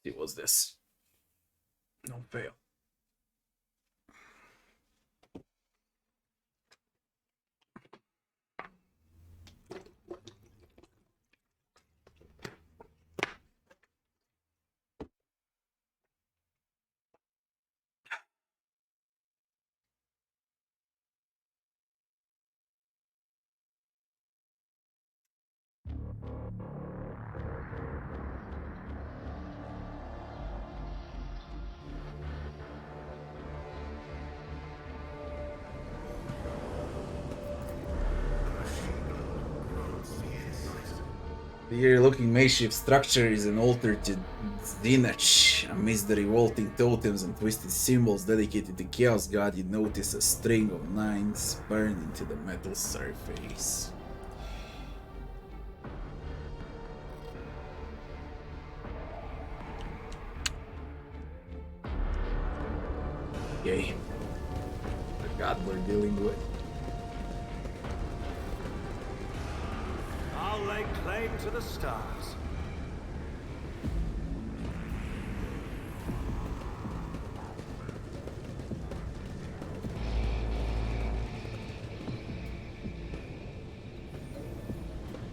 It was this. No fail. The eerie-looking makeshift structure is an altar to dynasty. Amidst the revolting totems and twisted symbols dedicated to Chaos God, you notice a string of 9s burned into the metal surface. Okay. The god we're dealing with. I'll lay claim to the stars.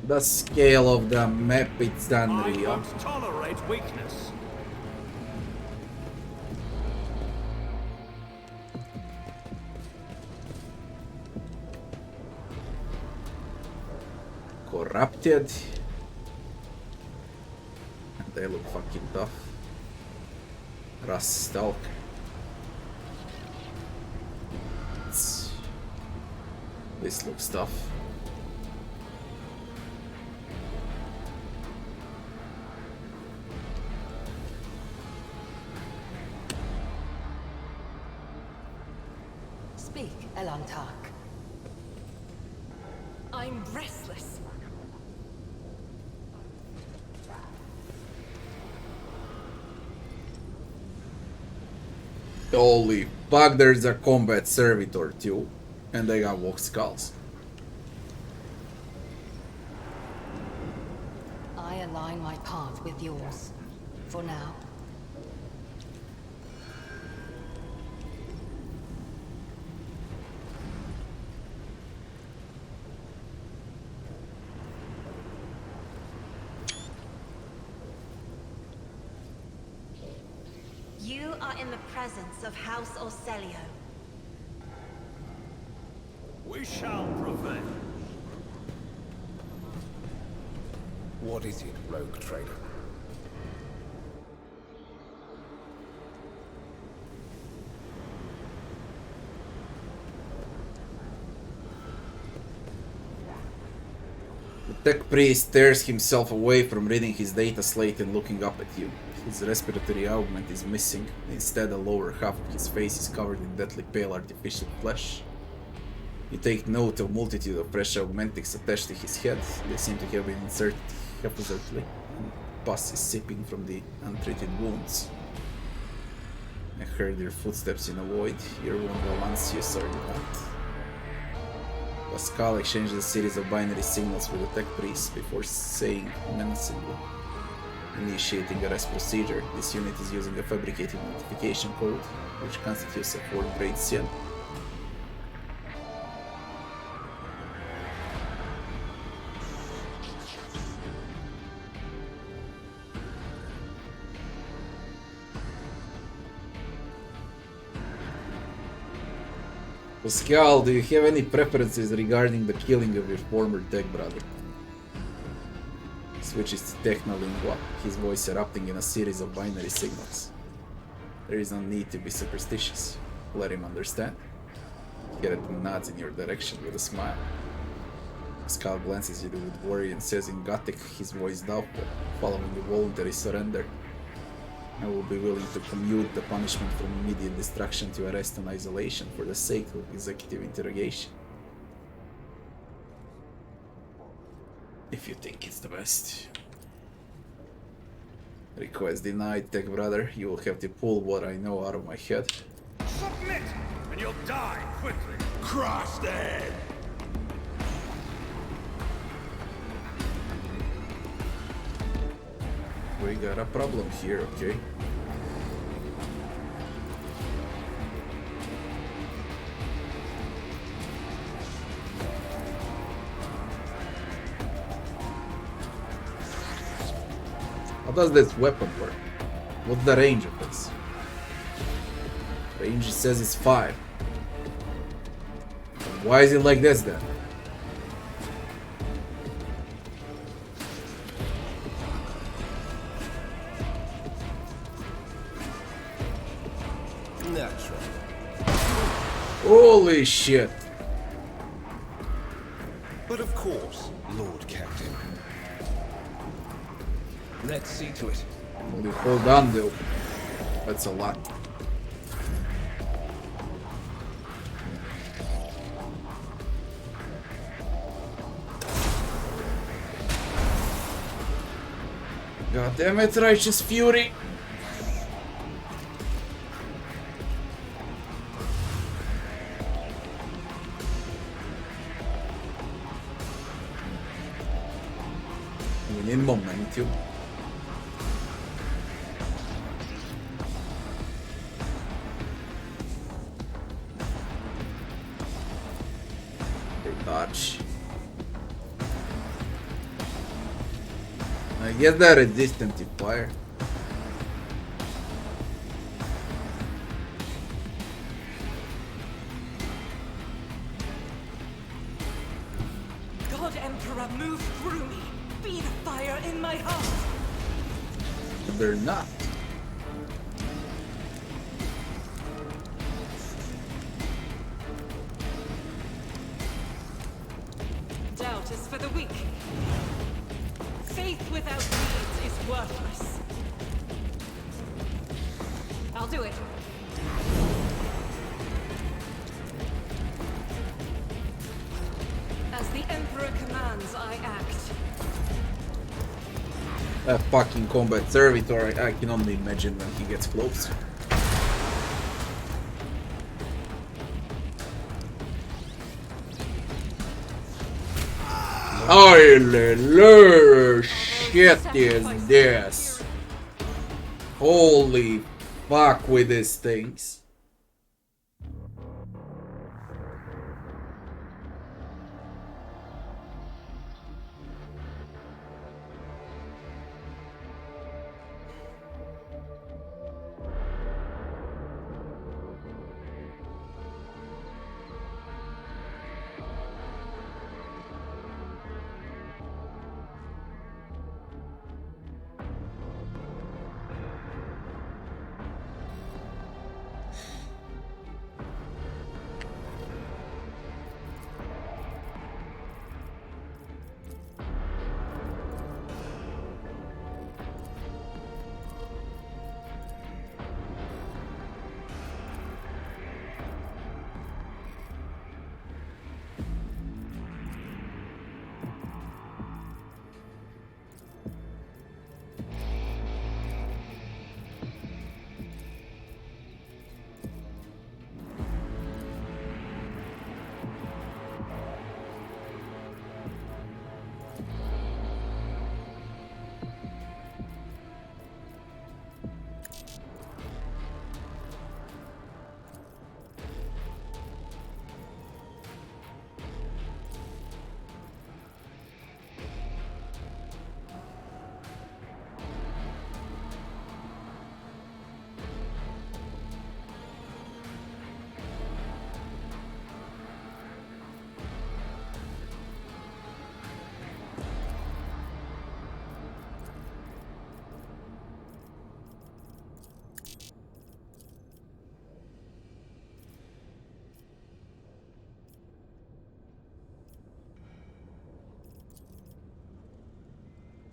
The scale of the map, it's unreal. I won't tolerate weakness. Corrupted. And they look fucking tough. Rust Stalker. This looks tough. Speak, Elantark. I'm restless. Holy fuck, there's a combat servitor too. And they got walk skulls. I align my path with yours. For now. You are in the presence of House Orselio. We shall prevail. What is it, rogue trader? The tech priest tears himself away from reading his data slate and looking up at you. His respiratory augment is missing. Instead, the lower half of his face is covered in deathly pale artificial flesh. You take note of a multitude of fresh augmentics attached to his head. They seem to have been inserted haphazardly, and pus is seeping from the untreated wounds. I heard your footsteps in a void. You're one of the ones you saw you not. Pascal exchanges a series of binary signals with the tech priest before saying menacingly, initiating a rest procedure. This unit is using a fabricated notification code, which constitutes a 4th grade scion. Pascal, do you have any preferences regarding the killing of your former tech brother? Switches to Technolingua, his voice erupting in a series of binary signals. There is no need to be superstitious. Let him understand. Keratin nods in your direction with a smile. Pascal glances at you with worry and says in Gothic, his voice doubtful, following a voluntary surrender. I will be willing to commute the punishment from immediate destruction to arrest and isolation for the sake of executive interrogation. If you think it's the best. Request denied, tech brother. You will have to pull what I know out of my head. Submit, and you'll die quickly. Cross the head. We got a problem here, okay? How does this weapon work? What's the range of this? Range says it's 5. Why is it like this then? Natural. Holy shit! But of course, Lord Captain. Let's see to it. Only hold on though. That's a lot. God damn it, Righteous Fury! We need momentum. They dodge. I guess they're resistant to fire. God Emperor, move through me. Be the fire in my heart. But they're not. Doubt is for the weak. Faith without deeds is worthless. I'll do it. As the Emperor commands, I act. That fucking combat servitor, I can only imagine when he gets close. Holy shit is this? Holy fuck with these things.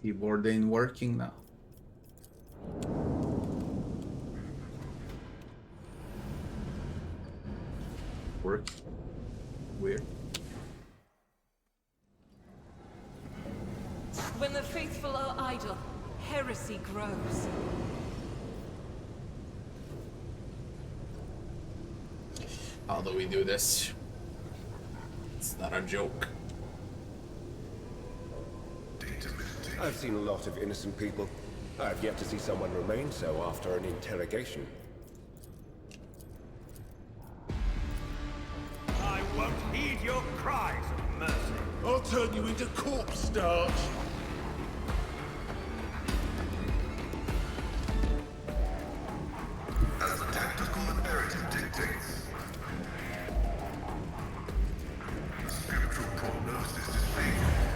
Keyboard ain't working now. Work. Weird. When the faithful are idle, heresy grows. How do we do this? It's not a joke. I've seen a lot of innocent people. I've yet to see someone remain so after an interrogation. I won't heed your cries of mercy. I'll turn you into corpse starch. As the tactical imperative dictates. The spiritual prognosis is favorable.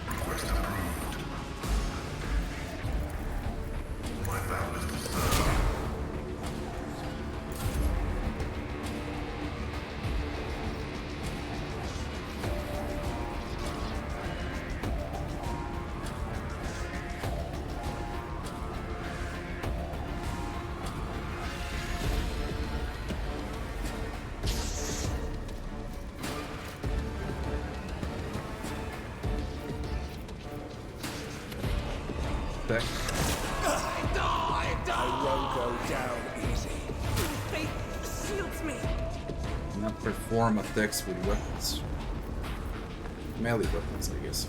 Request approved. My vow is to serve. Back. I won't go down easy. Faith shields me. Not perform attacks with weapons. Melee weapons, I guess.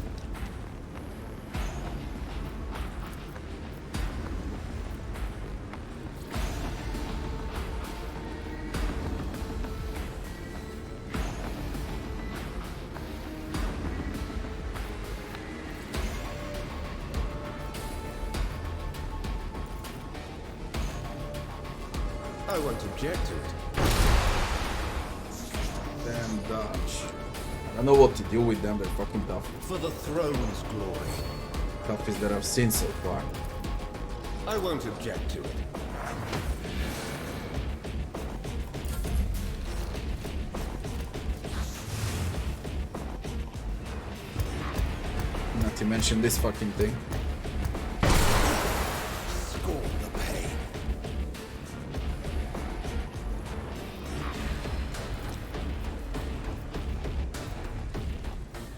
I won't object to it. Damn dodge. I don't know what to do with them, they're fucking tough. For the throne's glory. Toughest that I've seen so far. I won't object to it. Not to mention this fucking thing. Scorn the pain.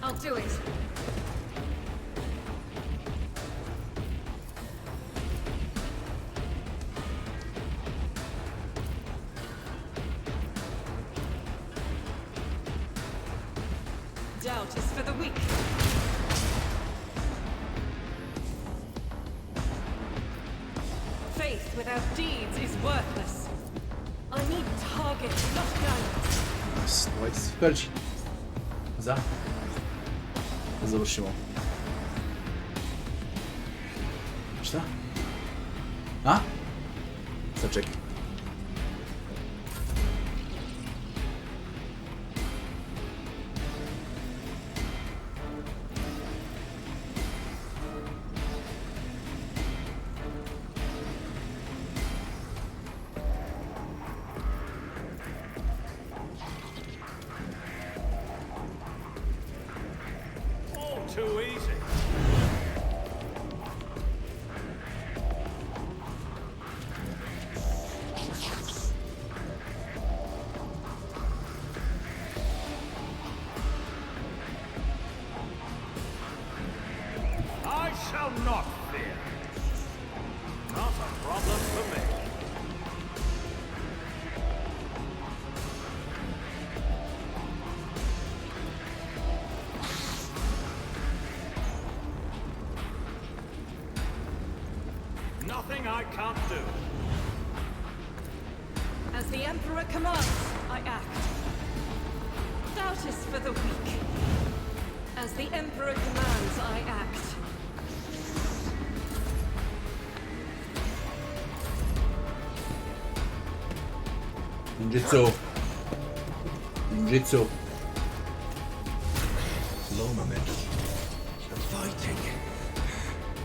I'll do it. Doubt is for the weak. Faith without deeds is worthless. I need targets, not guns. Nice. Chodź. Za. Završimo. Šta? A? Sad čekaj. All too easy. I shall not fear. Not a problem for me. Nothing I can't do. As the Emperor commands, I act. Doubt is for the weak. As the Emperor commands, I act. Ninjutsu. Ninjutsu. Low momentum. Fighting.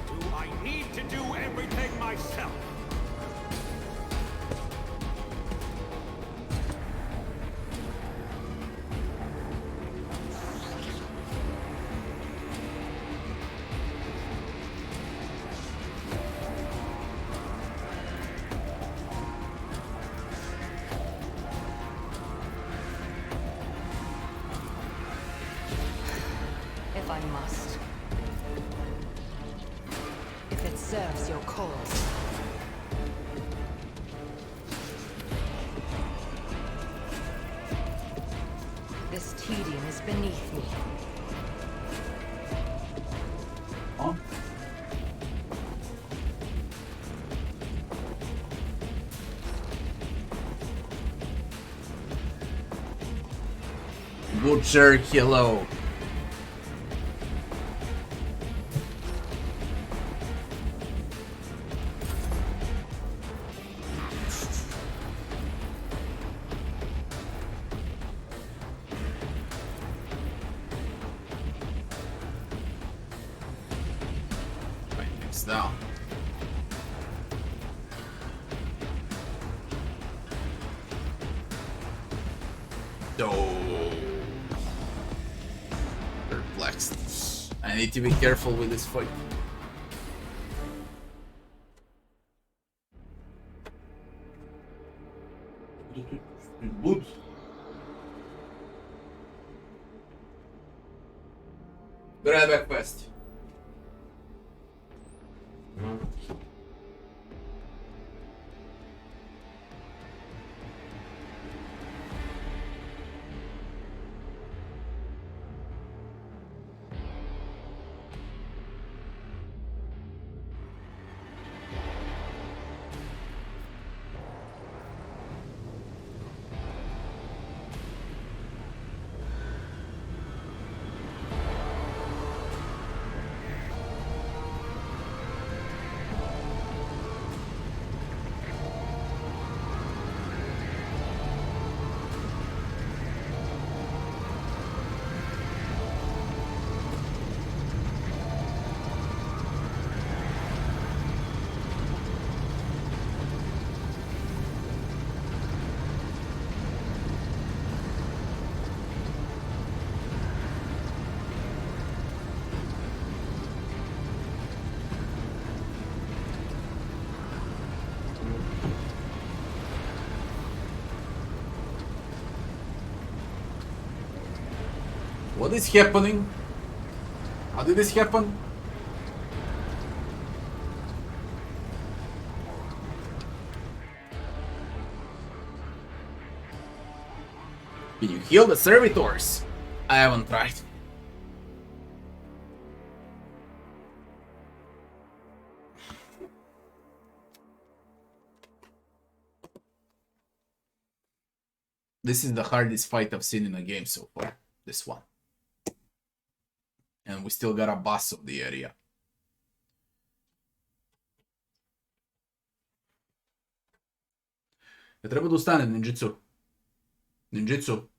Do I need to do everything myself? I must. If it serves your cause. This tedium is beneath me. On. Butcher Kilo. Down. Oh. Perplexed. I need to be careful with this fight. Good. Right back fast. What is happening? How did this happen? Can you heal the servitors? I haven't tried. This is the hardest fight I've seen in a game so far. This one. And we still got a boss of the area. Ja treba da ustane ninjitsu. Ninjitsu.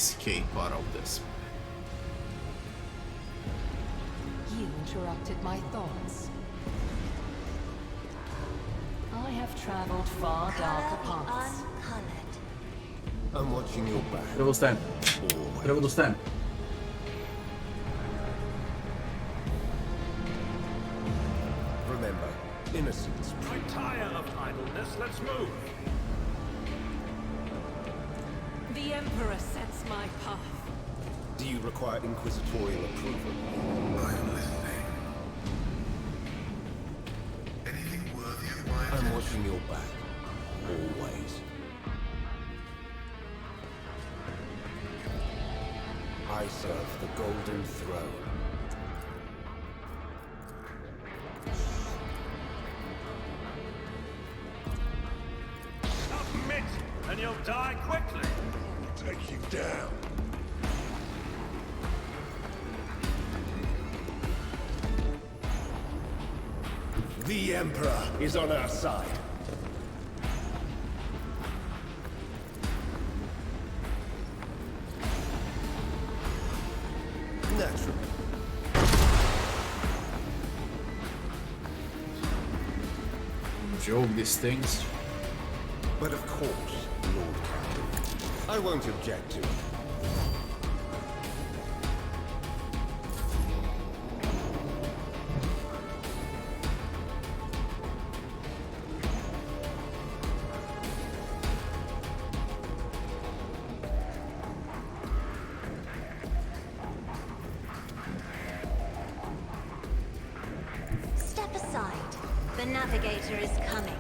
Escape out of this. You interrupted my thoughts. I have traveled far darker paths. I'm watching your back. Треба stand. Треба stand. Remember, innocence. I tire of idleness. Let's move. The Emperor sets my path. Do you require inquisitorial approval? I am listening. Anything worthy of my I'm attention? watching your back. Always. I serve the Golden Throne. Submit, and you'll die quickly. Take you down. The Emperor is on our side. Naturally. Joke these things. But of course, Lord Captain. I won't object to it. Step aside. The navigator is coming.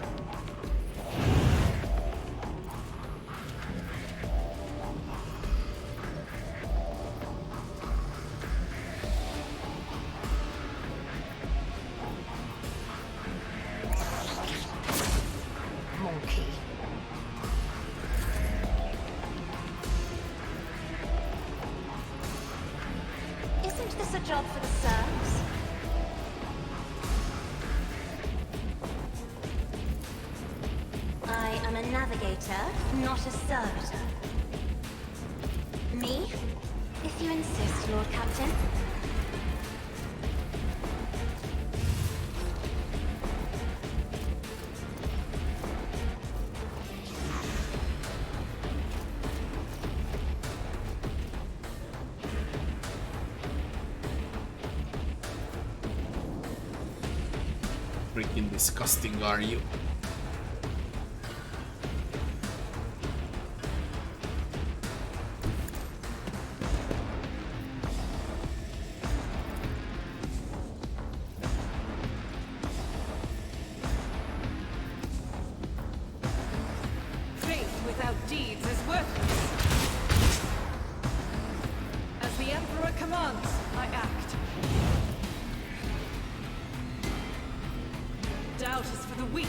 Monkey. Isn't this a job for the serfs? I am a navigator, not a servitor. Me? If you insist, Lord Captain. Freaking disgusting are you? Faith without deeds is worthless. As the Emperor commands, I act. Doubt is for the weak.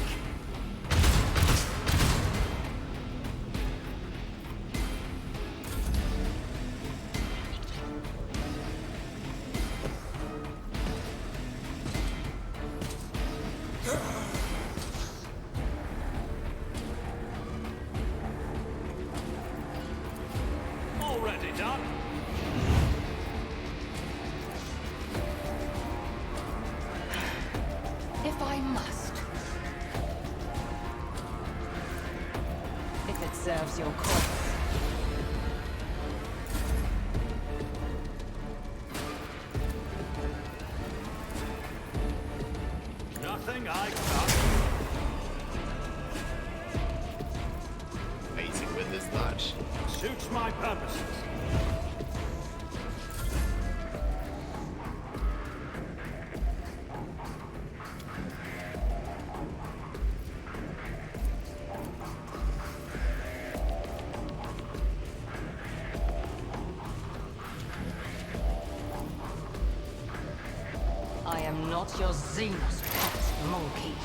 Already done. If I must. If it serves your cause. Nothing I got. Amazing with this dodge. Suits my purposes. I am not your Xenos pet, monkey.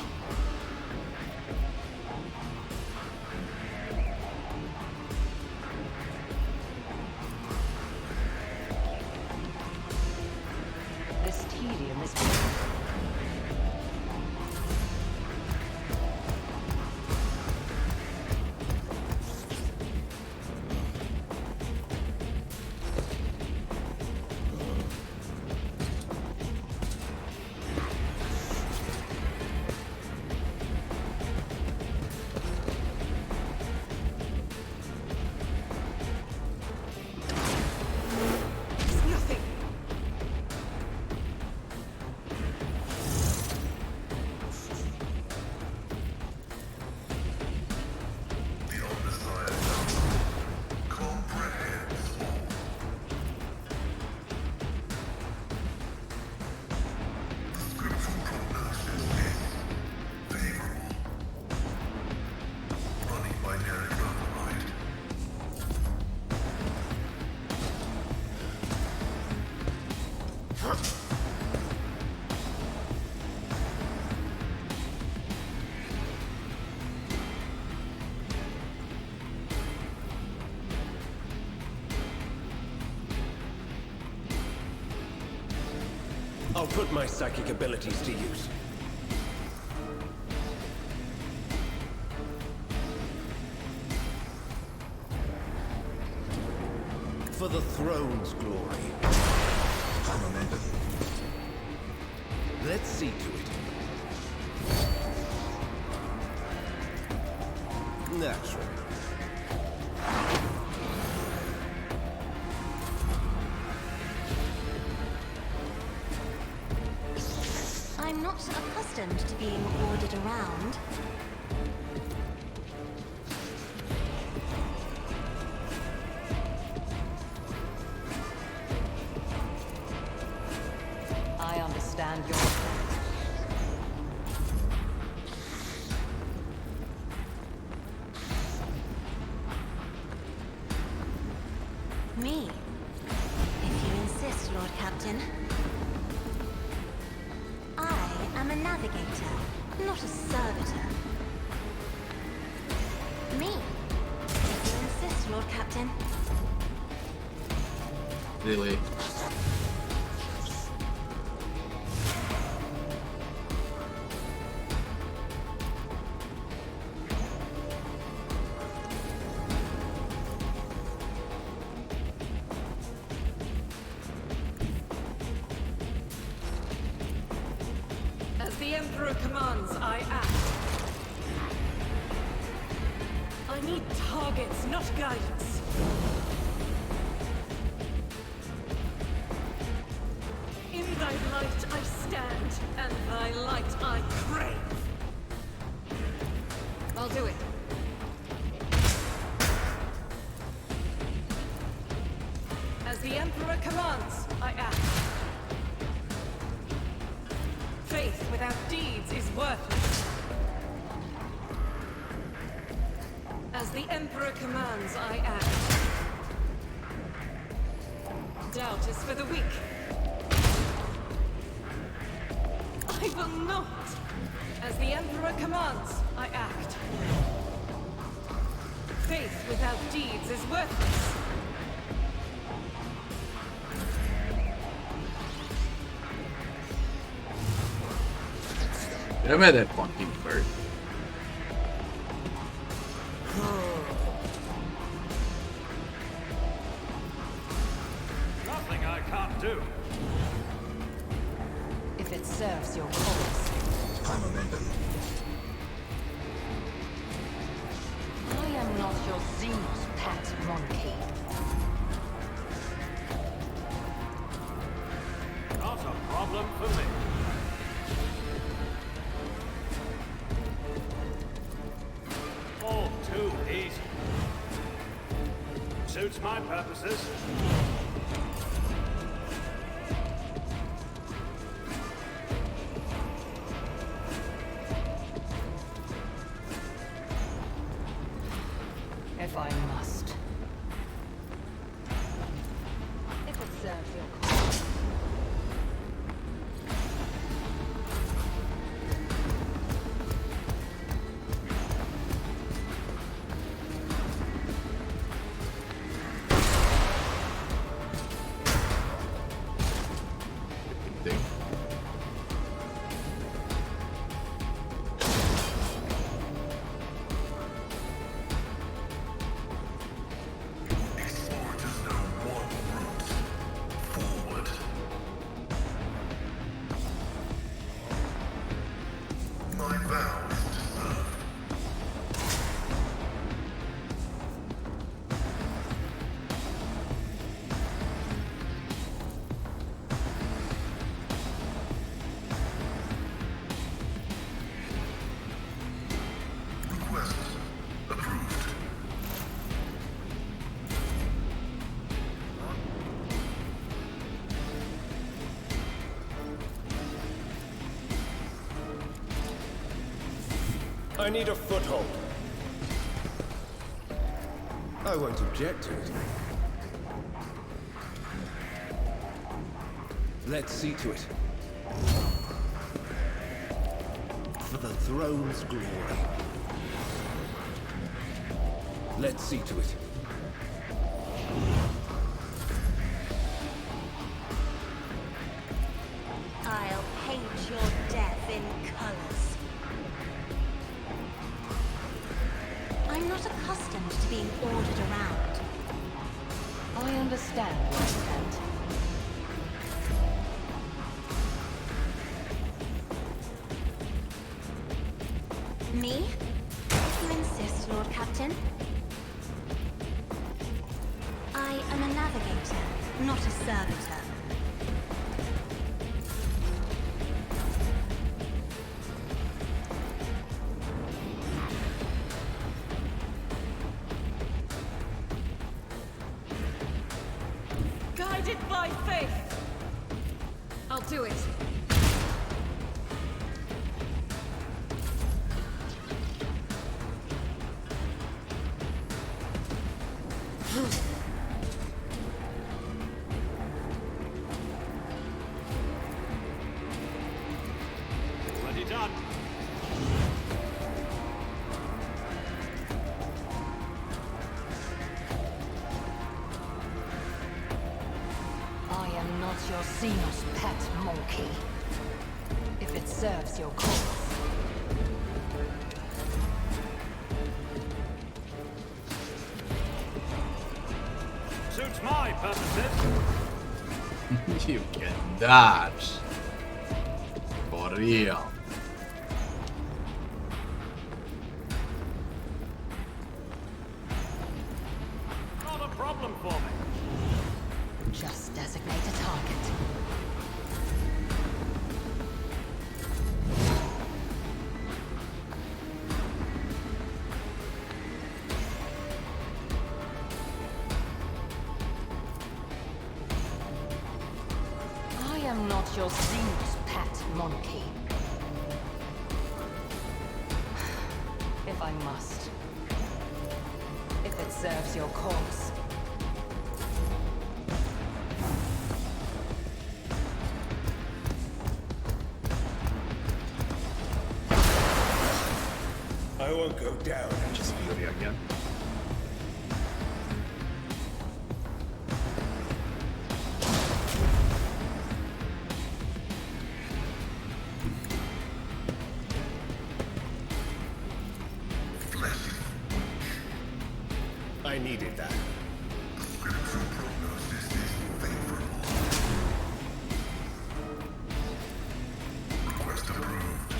This tedium is... Nothing. The Omnissiah comprehends all. The scriptural prognosis is favorable. Running binary override. I'll put my psychic abilities to use. For the throne's glory. I'm a member. Let's see to it. Naturally. I'm not accustomed to being ordered around. I understand your... Me? If you insist, Lord Captain. I am a navigator, not a servitor. Me? If you insist, Lord Captain. Really? As the Emperor commands, I act. I need targets, not guidance. In thy light I stand, and thy light I crave. I'll do it. As the Emperor commands, I act. Faith without deeds is worthless. As the Emperor commands, I act. Doubt is for the weak. I will not. As the Emperor commands, I act. Faith without deeds is worthless. Jag med det fucking bird. Nothing I can't do. If it serves your cause. I'm a member. I am not your Xenos pet monkey. Not a problem for me. All too easy. Suits my purposes. If I must. If it serves your cause. Thing. Explorers know one route. Forward. My vow is to serve. Request approved. I need a foothold. I won't object to it. Let's see to it. For the throne's glory. Let's see to it. I'll paint your death in colors. I'm not accustomed to being ordered around. I am understand your intent. Me? If you insist, Lord Captain. I am a navigator, not a servitor. Guided by faith. I'll do it. Already done. I am not your Xenos pet monkey. If it serves your cause. Suits my purposes. You can dodge. For real. Not a problem for me. Just designate a target. I am not your Xenos pet monkey. If I must. If it serves your cause. I won't go down. Just Fury again. I needed that. Request approved.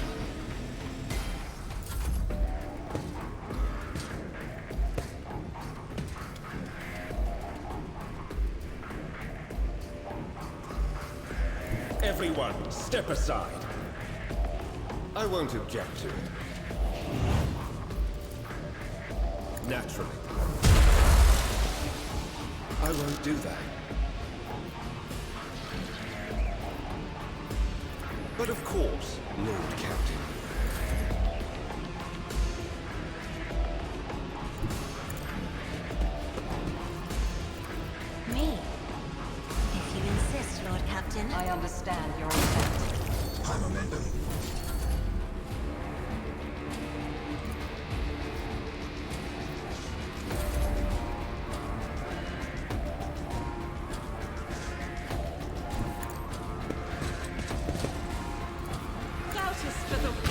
Everyone, step aside. I won't object to it. Naturally. I won't do that. But of course, Lord Captain. Me? If you insist, Lord Captain. I understand your intent. High momentum. Doubt is for the weak.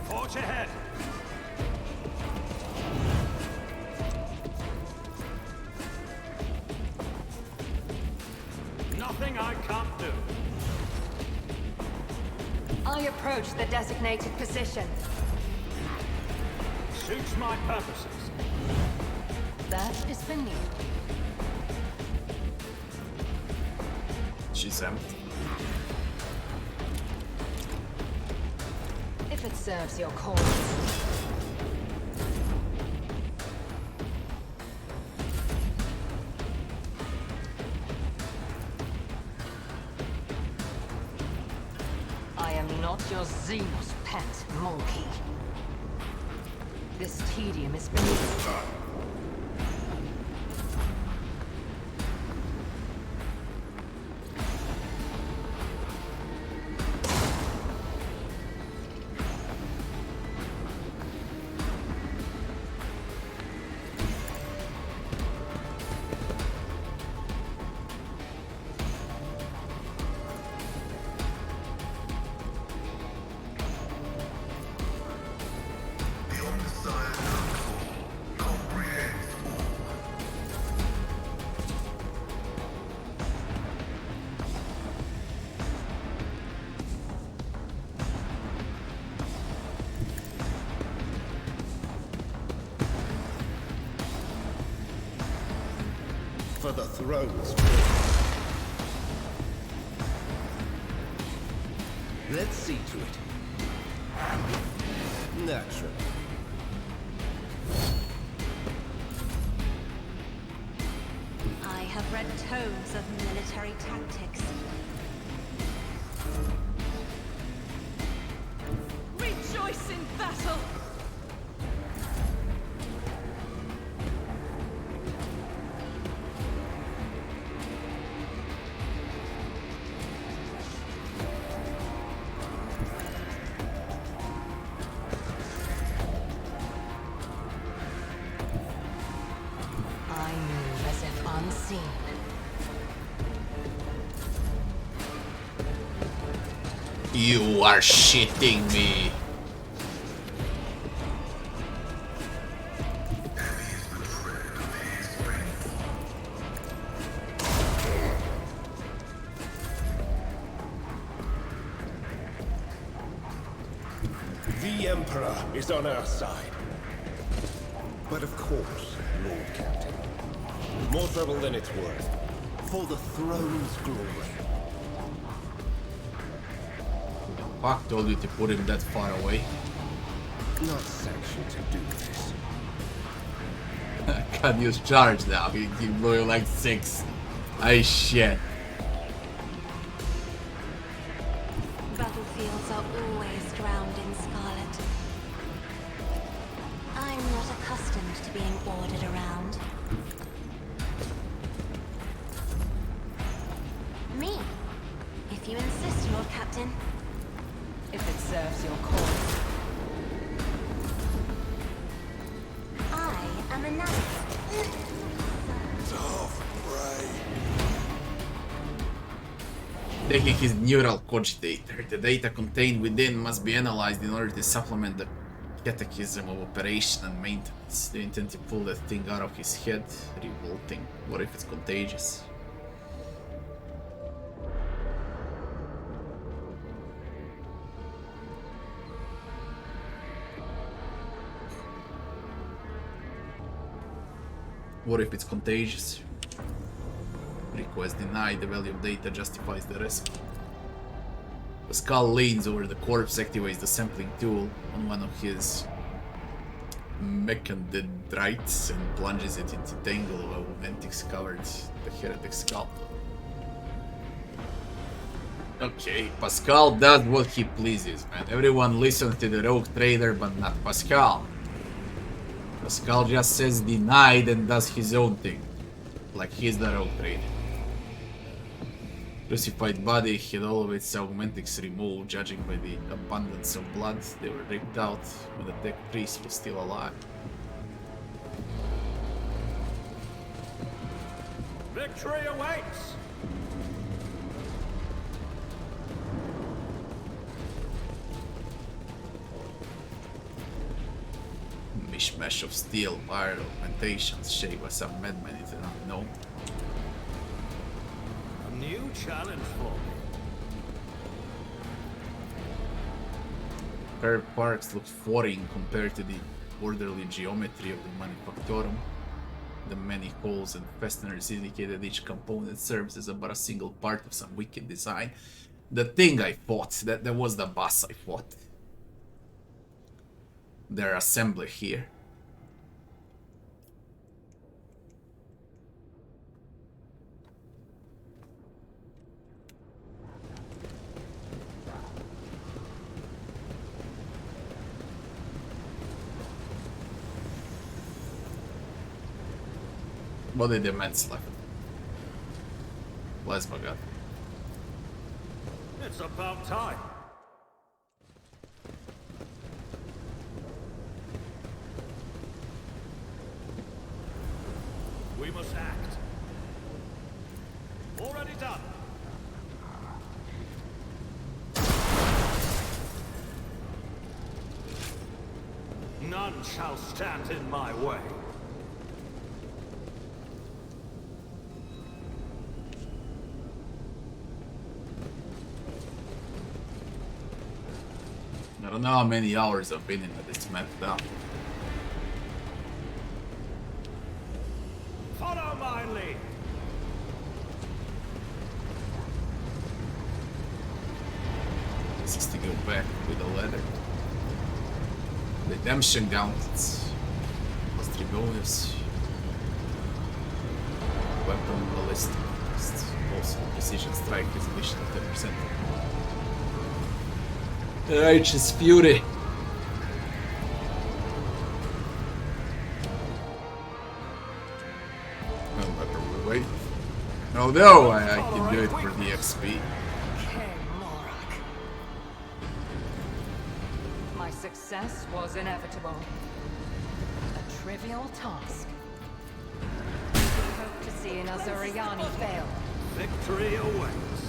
Forge ahead. Nothing I can't do. I approach the designated position. Suits my purposes. That is beneath. She's empty. If it serves your cause. I am not your Xenos pet monkey. This tedium is beneath. for the thrones. Let's see to it. Naturally. I have read tomes of military tactics. Rejoice in battle! I move as if unseen. You are shitting me. The Emperor is on our side. But of course, Lord Captain. More trouble than it's worth. For the throne's glory. Fuck told you to put him that far away. Not sanctioned to do this. Can't use charge now. He blew you like 6. I shit. Battlefields are always drowned in scarlet. I'm not accustomed to being ordered around. Me, if you insist, Lord Captain. If it serves your cause. I am a knight. Tough prey. Taking his neural cogitator. The data contained within must be analyzed in order to supplement the catechism of operation and maintenance. Do you intend to pull that thing out of his head? Revolting. What if it's contagious? What if it's contagious? Request denied. The value of data justifies the risk. Pascal leans over the corpse, activates the sampling tool on one of his mechadendrites and plunges it into tangle of automatics covered the heretic skull. Okay, Pascal does what he pleases, man. Everyone listens to the rogue trader, but not Pascal. Pascal just says denied and does his own thing. Like he's the rogue trader. Crucified body had all of its augmentics removed, judging by the abundance of blood. They were ripped out when the tech priest was still alive. Victory awaits! Mishmash of steel, wire, augmentations, shape by some madman is an unknown. A new challenge for me. Curved parks look foreign compared to the orderly geometry of the Manufactorum. The many holes and fasteners indicate that each component serves as but a single part of some wicked design. The thing I fought, that was the boss I fought. Their assembly here. What did the immense left? Plasma gun. It's about time. We must act. Already done. None shall stand in my way. I don't know how many hours I've been in this map now. Follow my lead. This is to go back with the leather. Redemption gauntlets. Plus 3 bonus. Weapon ballistic. Also precision strike is additional 10%. Righteous Fury. No matter we wait. Although I can do it for the XP. My success was inevitable. A trivial task. Hope to see an Azuriani fail. Victory awaits.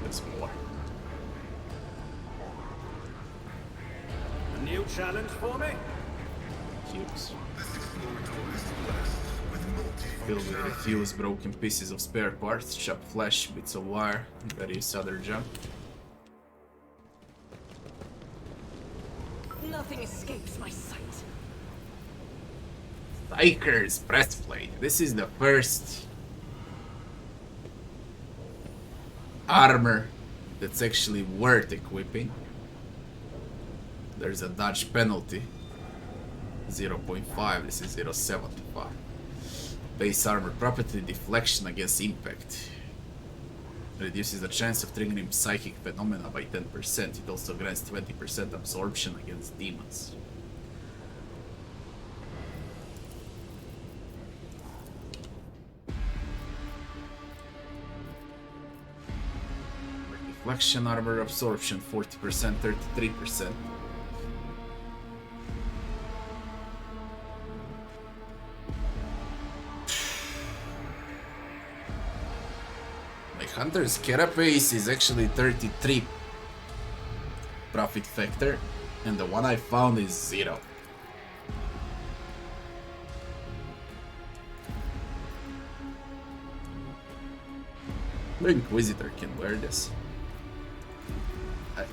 There's more. A new challenge for me? Cubes. Filled with refused broken pieces of spare parts, chopped flesh, bits of wire, and various other junk. Nothing escapes my sight. Striker's breastplate. This is the first armor that's actually worth equipping. There's a dodge penalty. 0.5, this is 0.75. Base armor property, deflection against impact. Reduces the chance of triggering psychic phenomena by 10%. It also grants 20% absorption against demons. Deflection, armor absorption, 40%, 33%. Hunter's carapace is actually 33 profit factor, and the one I found is 0. The Inquisitor can wear this. Right.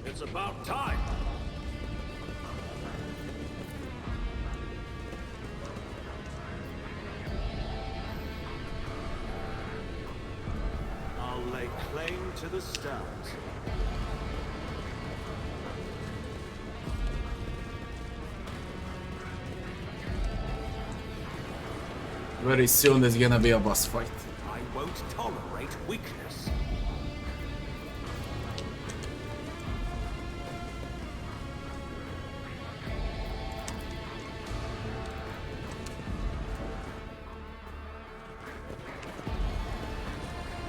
It's about time. I'll lay claim to the stars. Very soon there's gonna be a boss fight. I won't tolerate weakness.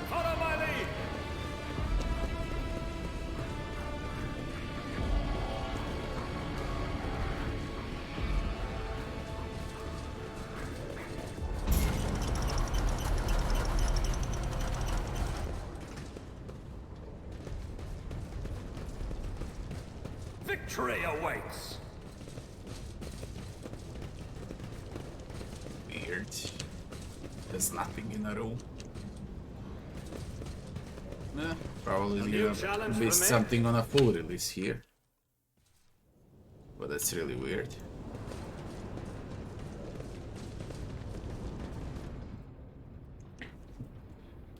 Follow my lead. Victory awaits. Weird. There's nothing in the room. Probably new gonna challenge be for me? something on a full release here. But that's really weird.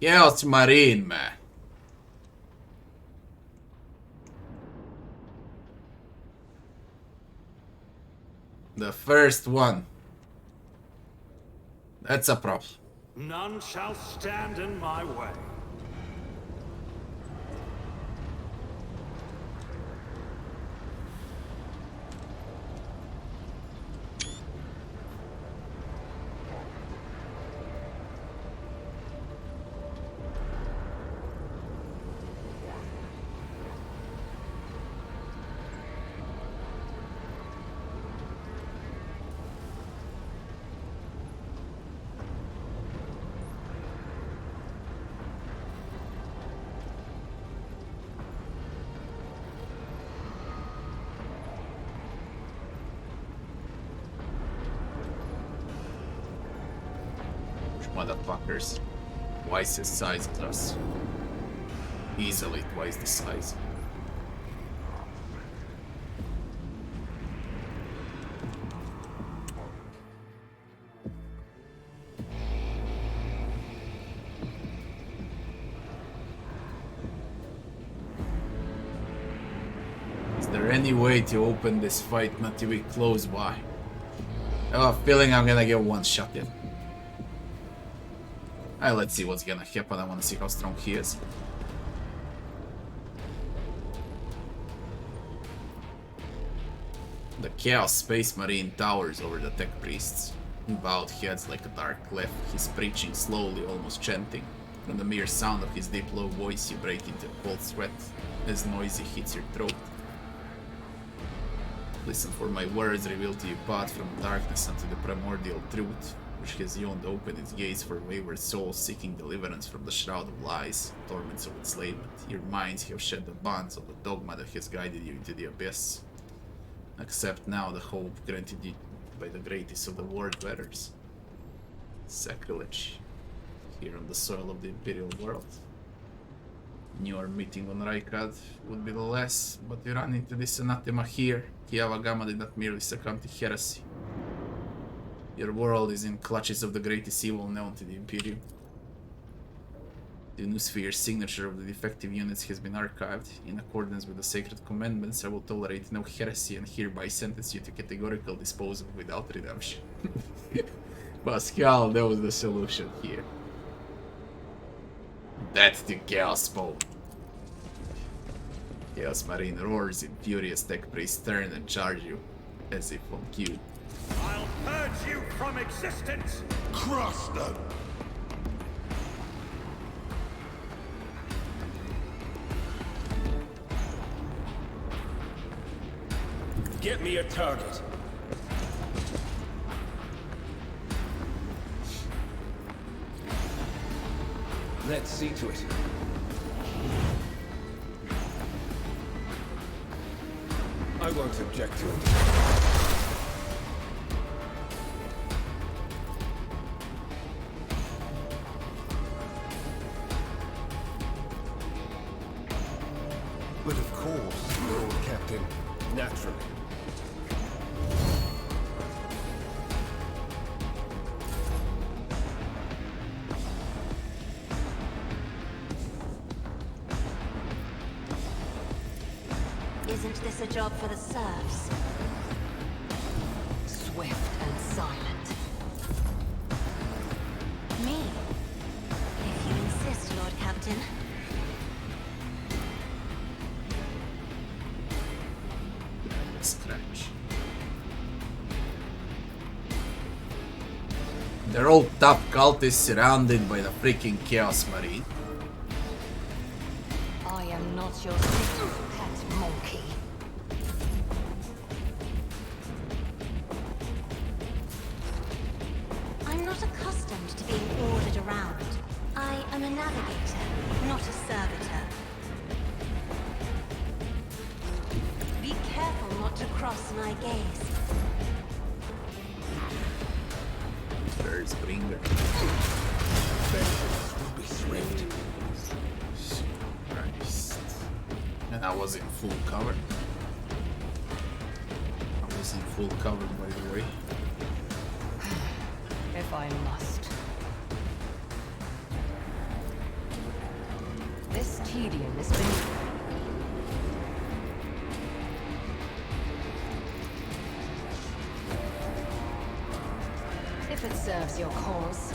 Chaos Marine, man. The first one. That's a problem. None shall stand in my way. Motherfuckers. Twice his size as us. Easily twice the size. Is there any way to open this fight not to be close by? I have a feeling I'm gonna get one shot in. Let's see what's gonna happen. I wanna see how strong he is. The Chaos Space Marine towers over the tech priests. Bowed heads like a dark cliff, he's preaching slowly, almost chanting. From the mere sound of his deep low voice you break into a cold sweat as noisy hits your throat. Listen for my words revealed to you path from darkness unto the primordial truth, which has yawned open its gates for wayward souls seeking deliverance from the shroud of lies, torments of enslavement. Your minds have shed the bonds of the dogma that has guided you into the abyss. Accept now the hope granted you by the greatest of the word bearers. Sacrilege. Here on the soil of the Imperial world. Knew our meeting on Raikad would be the last, but you run into this anathema here. Kiavagama did not merely succumb to heresy. Your world is in clutches of the greatest evil known to the Imperium. The Noosphere's signature of the defective units has been archived. In accordance with the sacred commandments, I will tolerate no heresy and hereby sentence you to categorical disposal without redemption. Pascal, that was the solution here. That's the Chaos Bow. Chaos Marine roars in furious tech priests turn and charge you, as if on cue. I'll purge you from existence! Crush them! Get me a target. Let's see to it. I won't object to it. But of course, Lord Captain. Naturally. Isn't this a job for the serfs? Swift and silent. Me? If you insist, Lord Captain. Scratch. They're all tough cultists surrounded by the freaking Chaos Marine. I am not your sister's pet monkey. I'm not accustomed to being ordered around. I am a navigator, not a servitor. Be careful not to cross my gaze. There's Bringer. Vengeance will be swift. Christ. And I was in full cover. I was in full cover, by the way. If I must. This tedium is beneath me. If it serves your cause.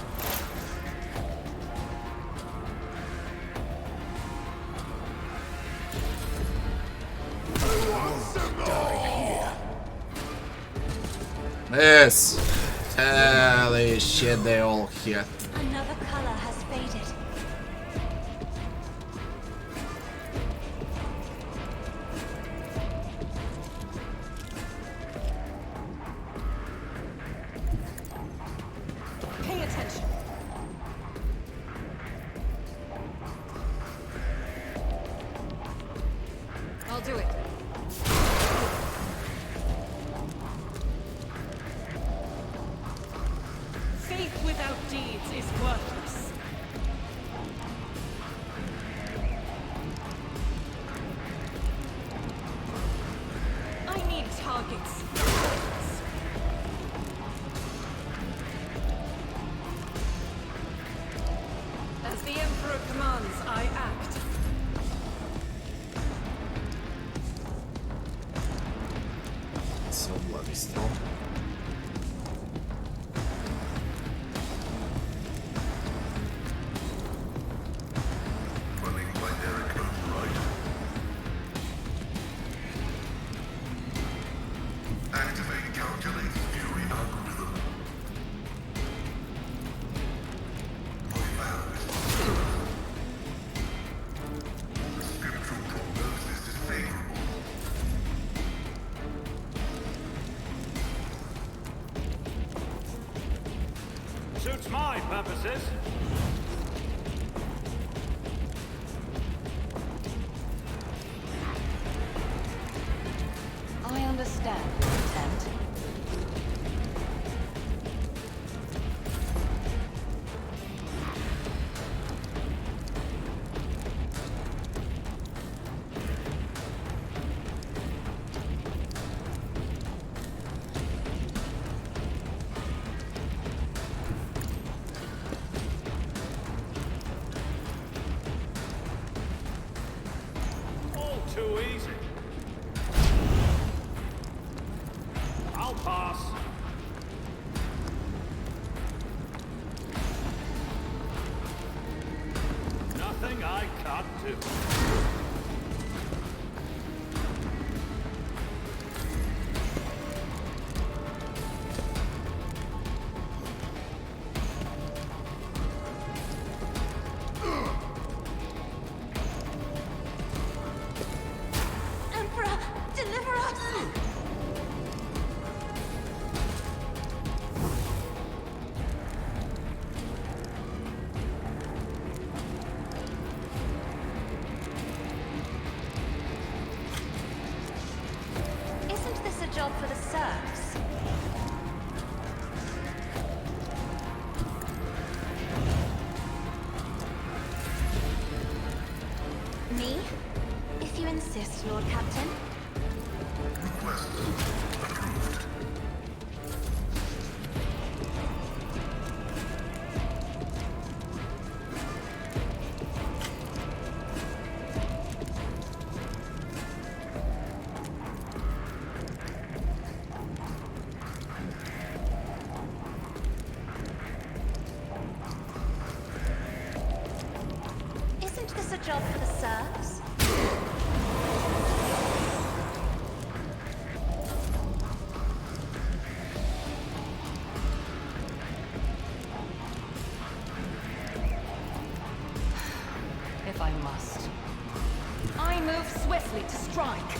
Yes! Holy shit, they all hit. Another color has faded. Pay attention. I'll do it. Faith without deeds is worthless. I need targets. As the Emperor commands, I act. So bloody strong. Running binary code right. Activate calculate fury algorithm. My vow is the scriptural prognosis is favorable. Suits my purposes. I understand your intent. All too easy. I'll pass. Nothing I can't do. Emperor, deliver us! Isn't this a job for the serfs? Me? If you insist, Lord Captain. Request approved. Isn't this a job for the serfs? If I must. I move swiftly to strike.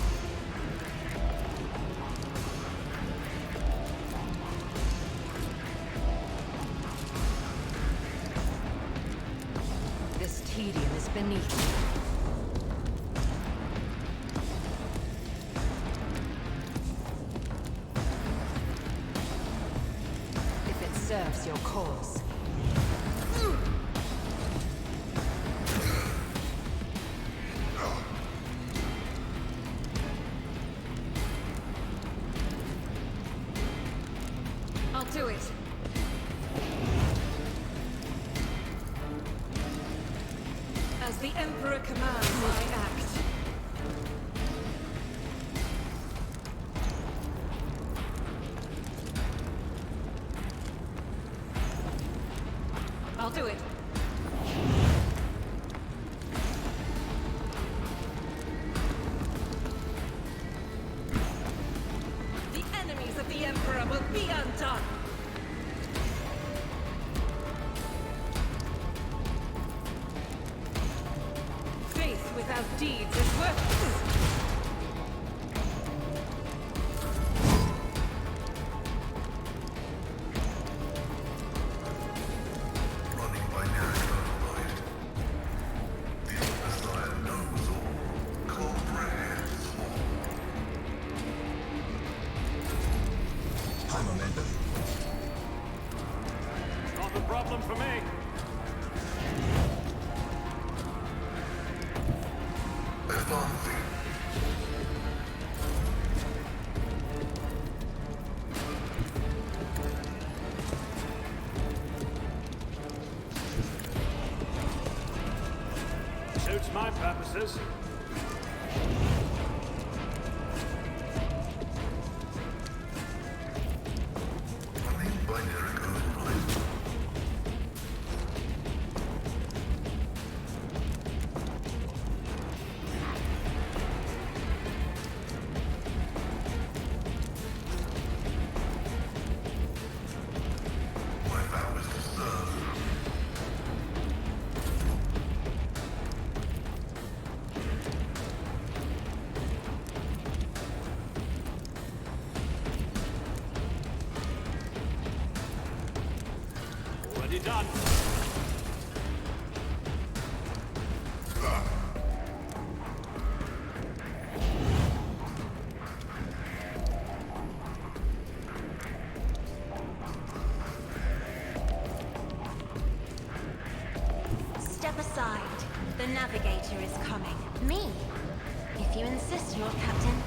This tedium is beneath me. If it serves your cause. I'll do it. As the Emperor commands, I act. I'll do it. The enemies of the Emperor will be undone. Faith without deeds is worthless. Running binary code right. The Messiah knows all. Comprehends all. High momentum. Drop the problem for me. Advancing. Suits my purposes. Running binary code replacement. My vow is to serve. Already done. Step aside. The navigator is coming. Me? If you insist, Lord Captain.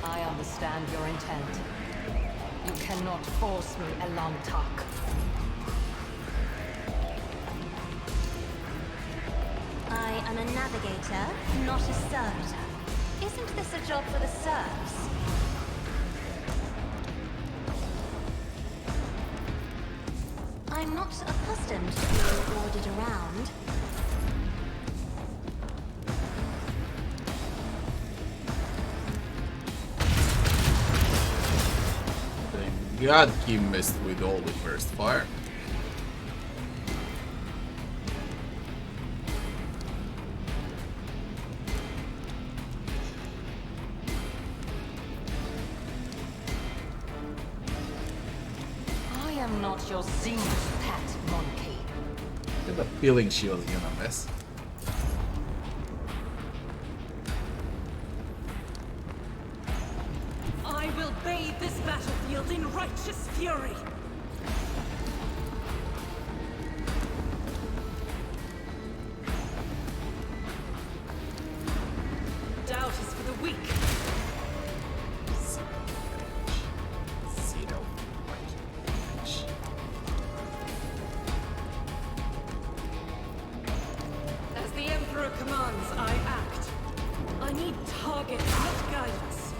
I understand your intent. You cannot force me, Elantak. I am a navigator, not a servitor. Isn't this a job for the serfs? I'm not accustomed to being ordered around. Thank God he missed with all the first fire. I am not your Xenos pet monkey. I had a feeling she was gonna miss. I will bathe this battlefield in righteous fury. Doubt is for the weak. As the Emperor commands, I act. I need targets, not guidance.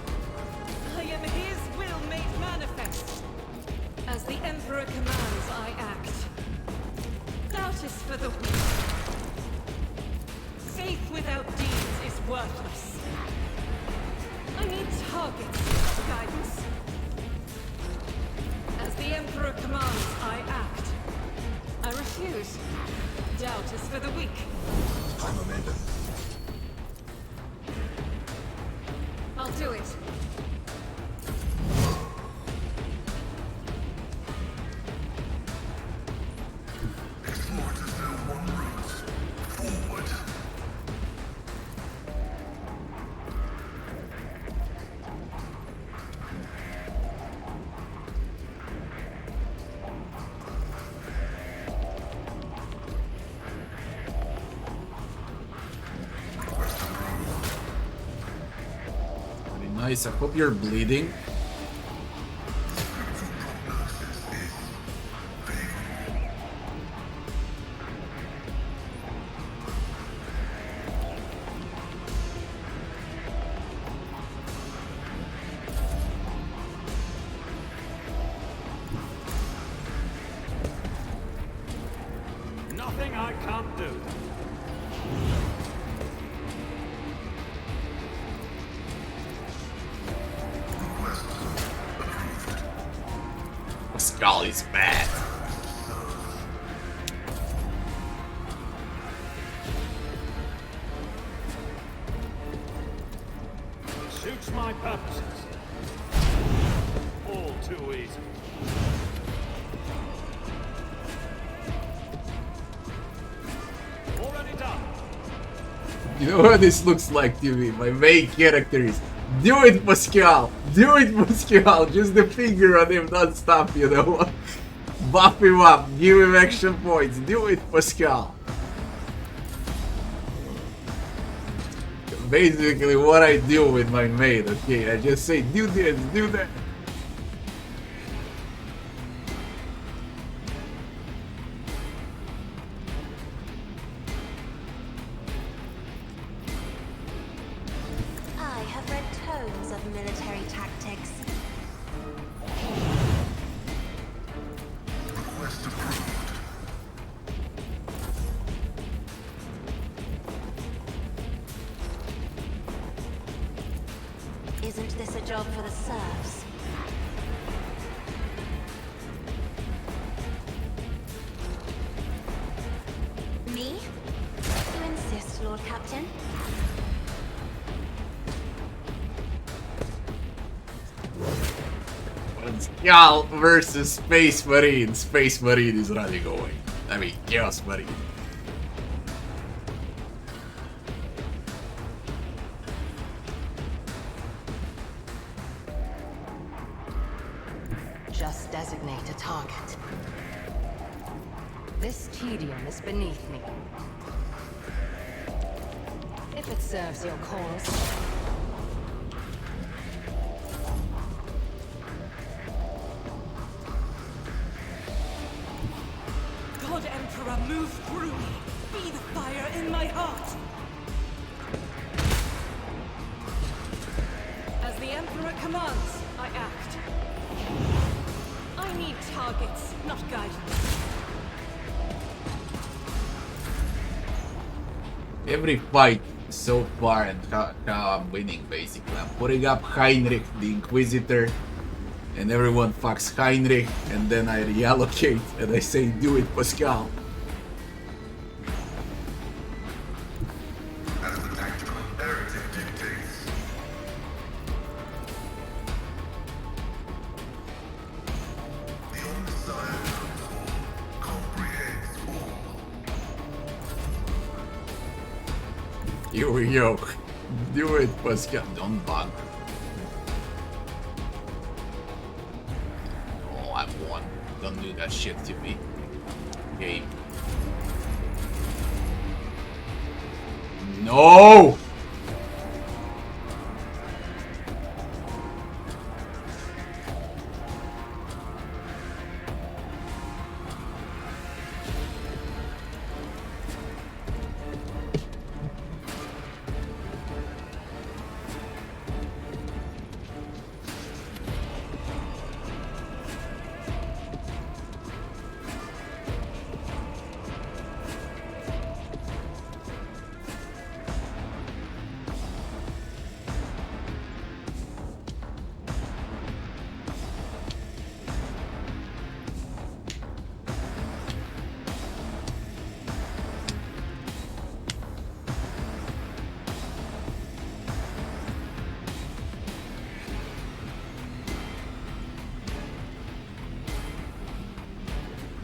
I am his will made manifest. As the Emperor commands, I act. Doubt is for the weak. Faith without deeds is worthless. I need targets, not guidance. As the Emperor commands, I act. I refuse. Doubt is for the weak. High momentum. I'll do it. Explore to zone 1 route. Forward. Very nice. I hope you're bleeding. Nothing I can't do. Pascal is bad. Suits my purposes. All too easy. Already done. You know what this looks like to me? My main character is Do it, Pascal! Do it, Pascal! Just the finger on him, don't stop, you know? Buff him up, give him action points. Do it, Pascal! Basically what I do with my mate, okay? I just say, do this, do that. I have read tomes of military tactics. Request approved. Isn't this a job for the serfs? Me? You insist, Lord Captain? Pascal versus Space Marine. Space Marine is running away. I mean, Chaos Marine. Just designate a target. This tedium is beneath me. If it serves your cause. God Emperor, move through me. Be the fire in my heart. As the Emperor commands, I act. I need targets, not guidance. Every fight so far and how I'm winning, basically. I'm putting up Heinrich, the Inquisitor, and everyone fucks Heinrich, and then I reallocate and I say, do it, Pascal. As the tactical imperative dictates. The Omniscient Council comprehends all. Here we go. Do it, Pascal. Don't bug. Oh, I won. Don't do that shit to me. Game. No!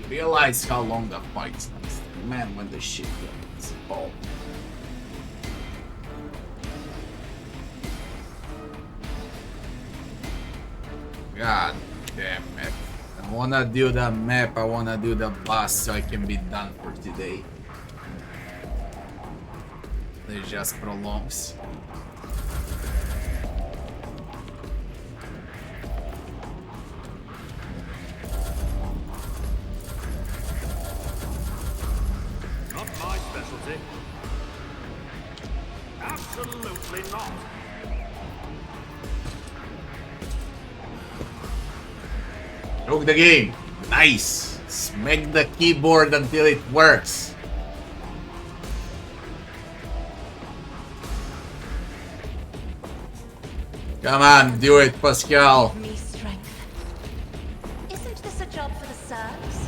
Realize how long that fight's last. Man, when the shit gets involved. God damn it. I wanna do the map, I wanna do the boss so I can be done for today. It just prolongs. Not my specialty. Absolutely not. Look the game. Nice. Smack the keyboard until it works. Come on, do it, Pascal. Give me strength. Isn't this a job for the serfs?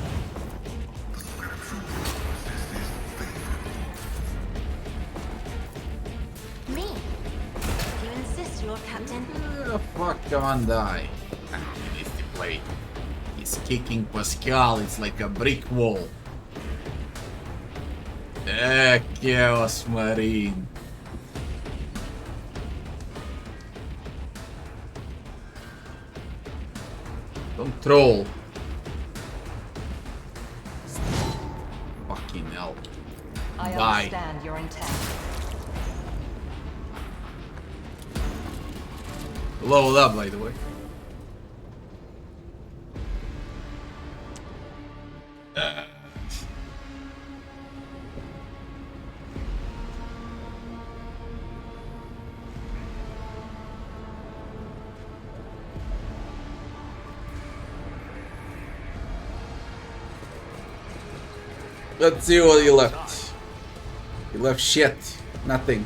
Me? If you insist, Lord Captain. Oh, fuck, come on, die. He needs to play. He's kicking Pascal, it's like a brick wall. Chaos Marine. Don't troll. Fucking hell. I Bye. understand your intent. Leveled up, by the way. Let's see what you left. You left shit. Nothing.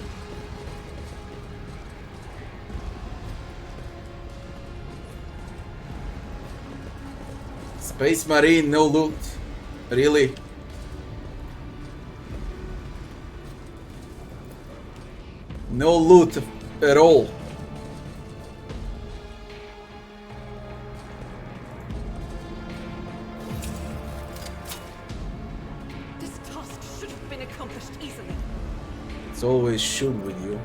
Space Marine, no loot. Really? No loot at all. This task should have been accomplished easily. It's always should with you.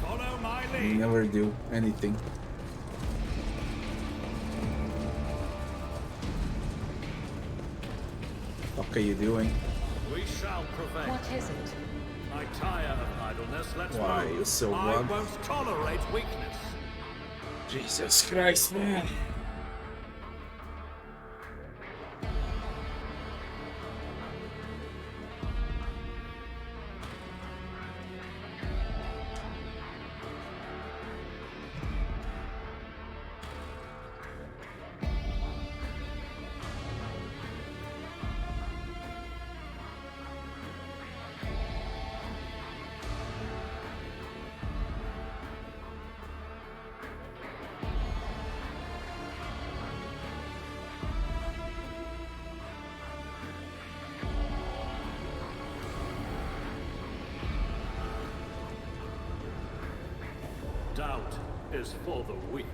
Follow my You lead. never do anything. What are you doing? We shall prevail. What is it? I tire of idleness. Let's Why, move. you're so I wrong. won't tolerate weakness. Jesus Christ, man. Doubt is for the weak.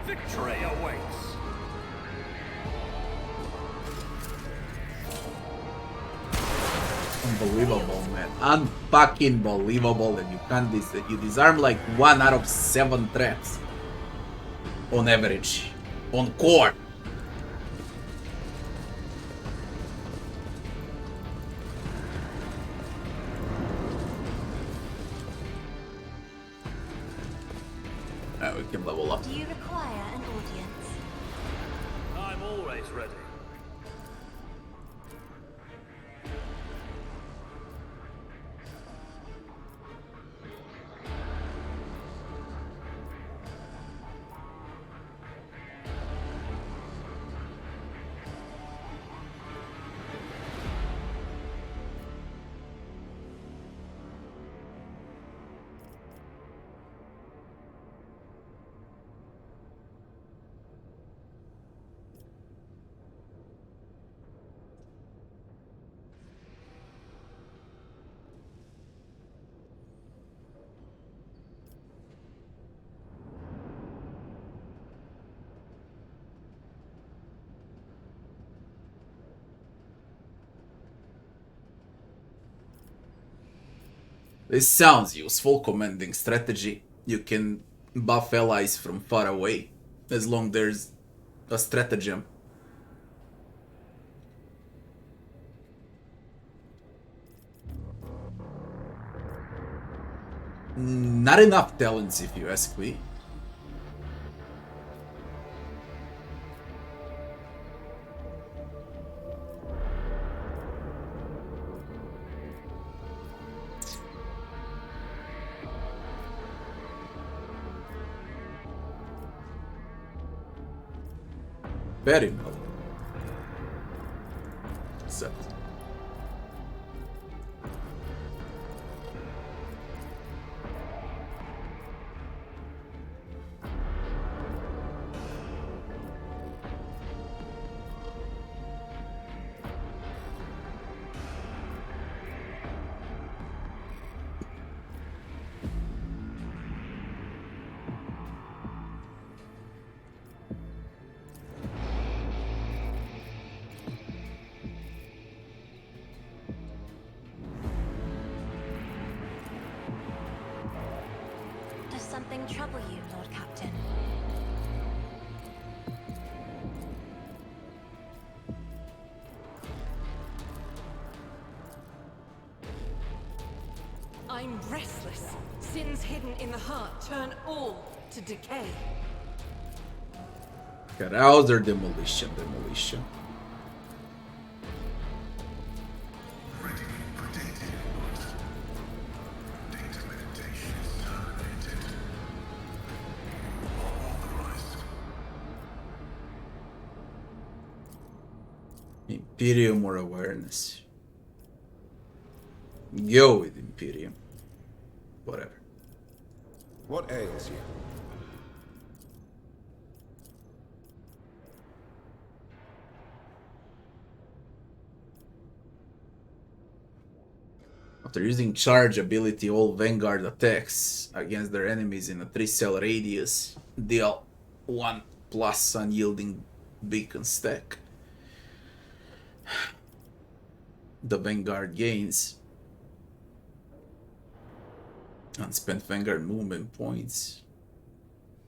Victory awaits. Unbelievable, man. Unfucking believable that you can't that you disarm like 1 out of 7 traps. On average. On core. We can level up. Do you require an audience? I'm always ready. This sounds useful, commanding strategy. You can buff allies from far away, as long there's a stratagem. Not enough talents, if you ask me. Very well. Except. Does something trouble you, Lord Captain? I'm restless. Sins hidden in the heart turn all to decay. Carouse or demolition? Demolition. Ready, predated. Data meditation is terminated. You are authorized. Imperium or awareness? Go with Imperium. Whatever. What ails you? After using charge ability, all Vanguard attacks against their enemies in a 3-cell radius deal 1+ unyielding beacon stack. The Vanguard gains unspent Vanguard movement points,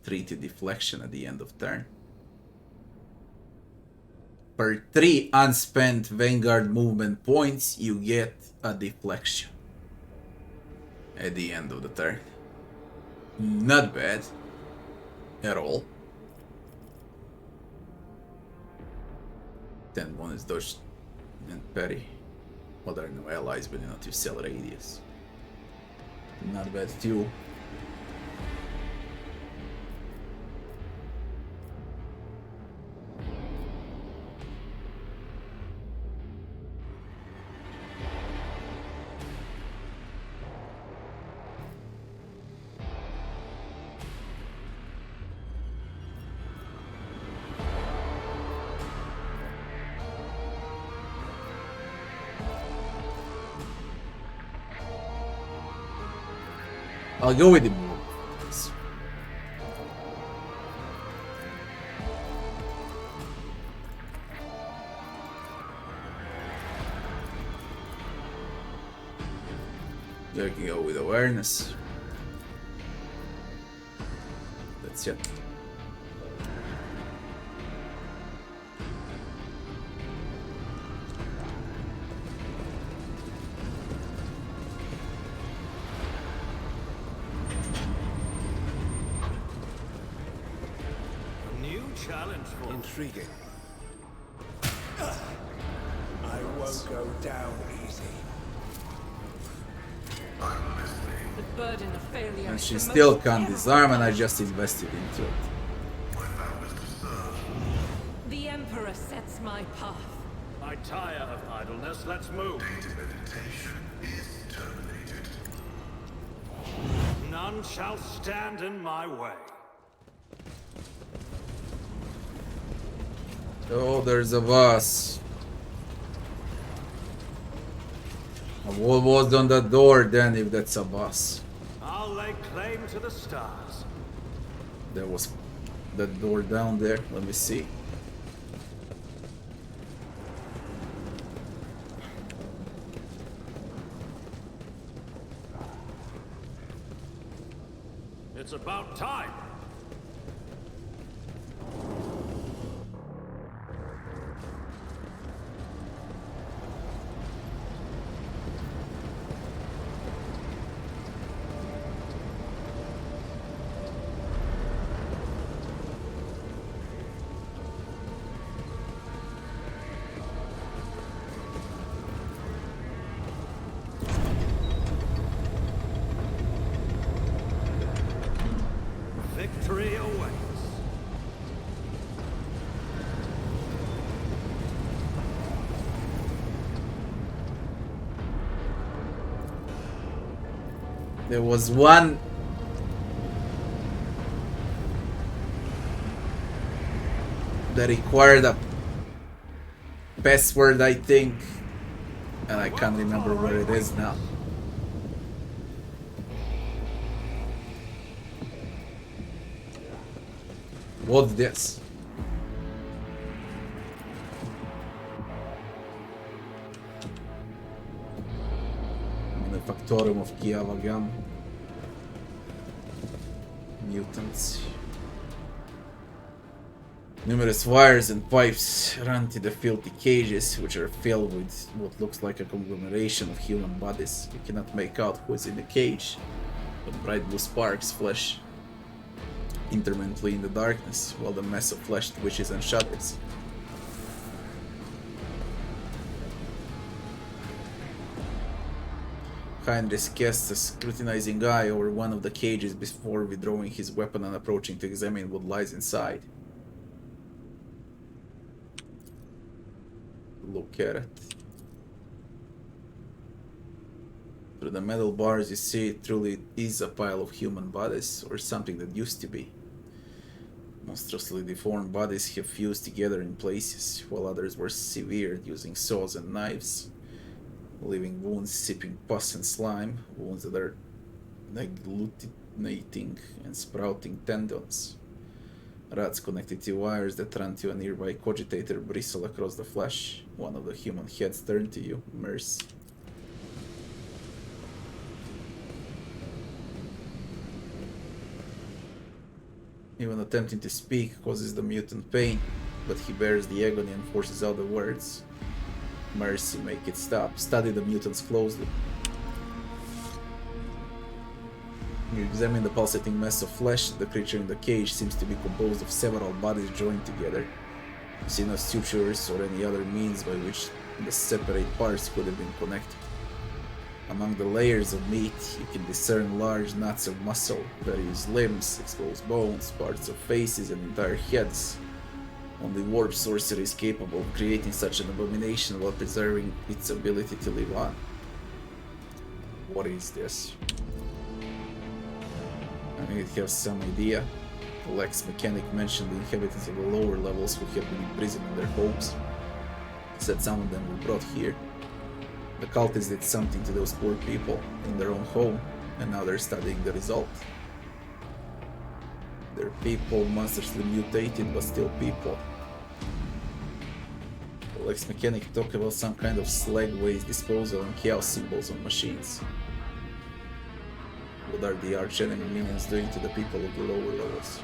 3 to deflection at the end of turn. Per 3 unspent Vanguard movement points, you get a deflection at the end of the turn. Not bad at all. 10 bonus dodge and parry. Well, there are no allies within a 2-cell radius. Not bad too. I'll go with the move. There can go with awareness. That's it. Challenge for Intriguing. I won't go down easy. The burden of failure. And is she the still most can't terrible. disarm, and I just invested into it. My vow is to serve. The Emperor sets my path. I tire of idleness. Let's move. Data meditation is terminated. None shall stand in my way. Oh, there's a boss. What was on the door then, if that's a boss? I'll lay claim to the stars. There was that door down there. Let me see. It's about time. Victory awaits. There was one that required a password, I think, and I can't remember where it is now. What's this? Manufactorum of Kiavagam. Mutants. Numerous wires and pipes run to the filthy cages, which are filled with what looks like a conglomeration of human bodies. You cannot make out who is in the cage, but bright blue sparks flash intermittently in the darkness, while the mass of flesh twitches and shudders. Heinrich casts a scrutinizing eye over one of the cages before withdrawing his weapon and approaching to examine what lies inside. Look at it. Through the metal bars you see it truly is a pile of human bodies, or something that used to be. Monstrously deformed bodies have fused together in places, while others were severed using saws and knives, leaving wounds sipping pus and slime, wounds that are agglutinating and sprouting tendons. Rats connected to wires that run to a nearby cogitator bristle across the flesh. One of the human heads turned to you, Merce. Even attempting to speak causes the mutant pain, but he bears the agony and forces out the words. Mercy, make it stop. Study the mutants closely. You examine the pulsating mass of flesh. The creature in the cage seems to be composed of several bodies joined together. You see no sutures or any other means by which the separate parts could have been connected. Among the layers of meat, you can discern large knots of muscle, various limbs, exposed bones, parts of faces, and entire heads. Only warp sorcery is capable of creating such an abomination while preserving its ability to live on. What is this? I need to have some idea. The Lex mechanic mentioned the inhabitants of the lower levels who have been imprisoned in their homes. He said some of them were brought here. The cultists did something to those poor people in their own home, and now they're studying the result. They're people monstrously mutated, but still people. The Lex mechanic talked about some kind of slag waste disposal and chaos symbols on machines. What are the arch-enemy minions doing to the people of the lower levels?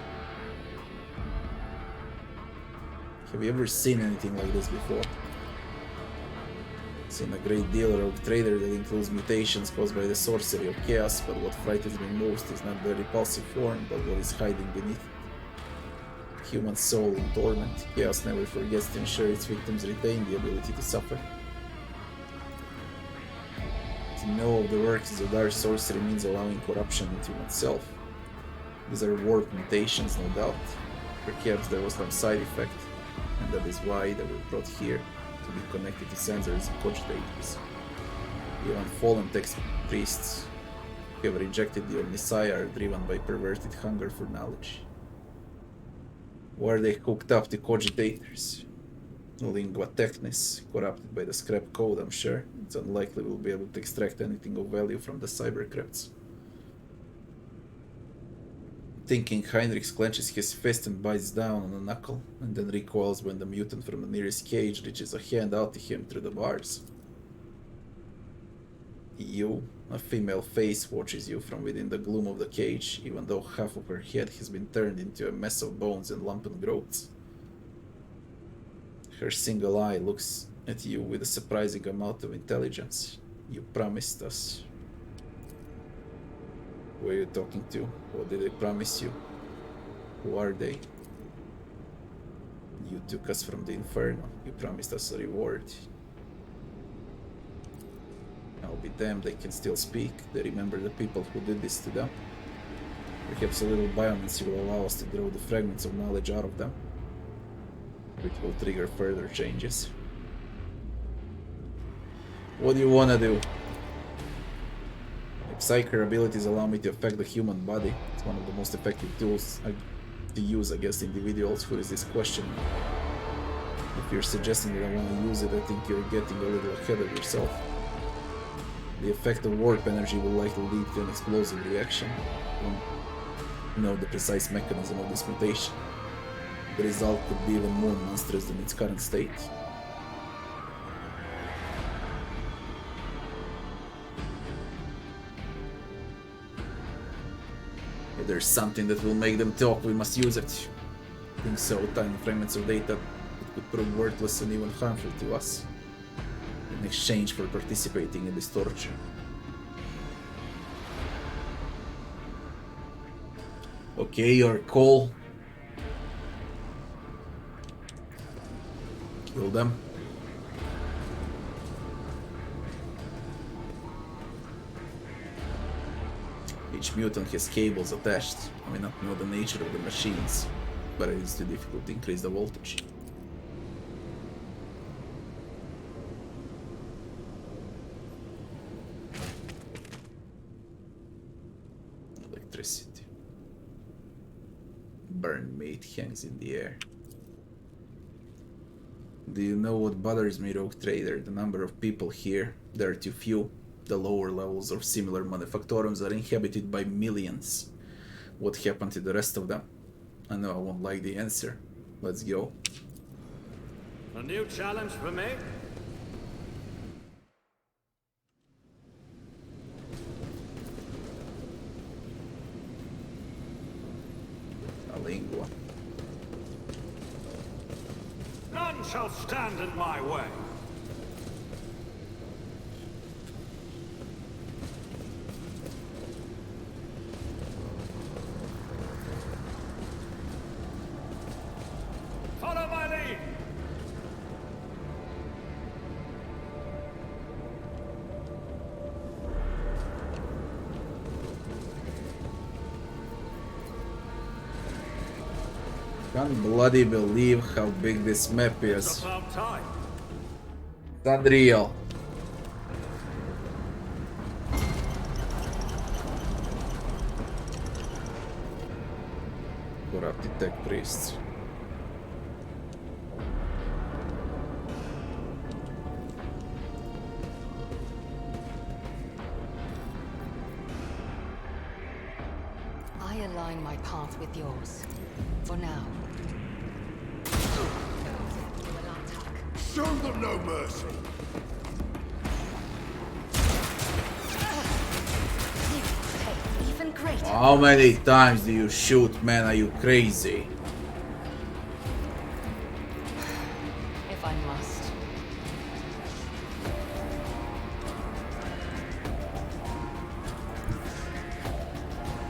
Have you ever seen anything like this before? Seen a great deal of rogue trader that includes mutations caused by the sorcery of chaos, but what frightens me most is not the repulsive form, but what is hiding beneath it. Human soul in torment, chaos never forgets to ensure its victims retain the ability to suffer. To know of the workings of dark sorcery means allowing corruption into oneself. These are warped mutations, no doubt. Perhaps there was some side effect, and that is why they were brought here, to be connected to sensors and cogitators. Even fallen text priests who have rejected the Messiah are driven by perverted hunger for knowledge. Why are they hooked up to cogitators? Lingua technis, corrupted by the scrap code, I'm sure. It's unlikely we'll be able to extract anything of value from the cyber crypts. Thinking, Heinrich clenches his fist and bites down on a knuckle, and then recoils when the mutant from the nearest cage reaches a hand out to him through the bars. You, A female face watches you from within the gloom of the cage, even though half of her head has been turned into a mess of bones and lumpen growths. Her single eye looks at you with a surprising amount of intelligence. You promised us. Who are you talking to? What did they promise you? Who are they? You took us from the inferno. You promised us a reward. I'll be damned, they can still speak. They remember the people who did this to them. Perhaps a little biomancy will allow us to draw the fragments of knowledge out of them. Which will trigger further changes. What do you wanna do? Psyker abilities allow me to affect the human body. It's one of the most effective tools to use against individuals who resist questioning. If you're suggesting that I want to use it, I think you're getting a little ahead of yourself. The effect of warp energy will likely lead to an explosive reaction. I don't know the precise mechanism of this mutation. The result could be even more monstrous than its current state. If there's something that will make them talk, we must use it. I think so. Tiny fragments of data that could prove worthless and even harmful to us in exchange for participating in this torture. Okay, your call. Kill them. Each mutant has cables attached. I may not know the nature of the machines, but it is too difficult to increase the voltage. Electricity. Burn meat hangs in the air. Do you know what bothers me, Rogue Trader? The number of people here. There are too few. The lower levels of similar manufactorums are inhabited by millions. What happened to the rest of them? I know I won't like the answer. Let's go. A new challenge for me? A lingua. None shall stand in my way. Follow my lead. Can't bloody believe how big this map is. It's about time. It's unreal. Corrupted tech priests. I align my path with yours. For now. Show them no mercy. You pay even greater. How many times do you shoot, man? Are you crazy? If I must.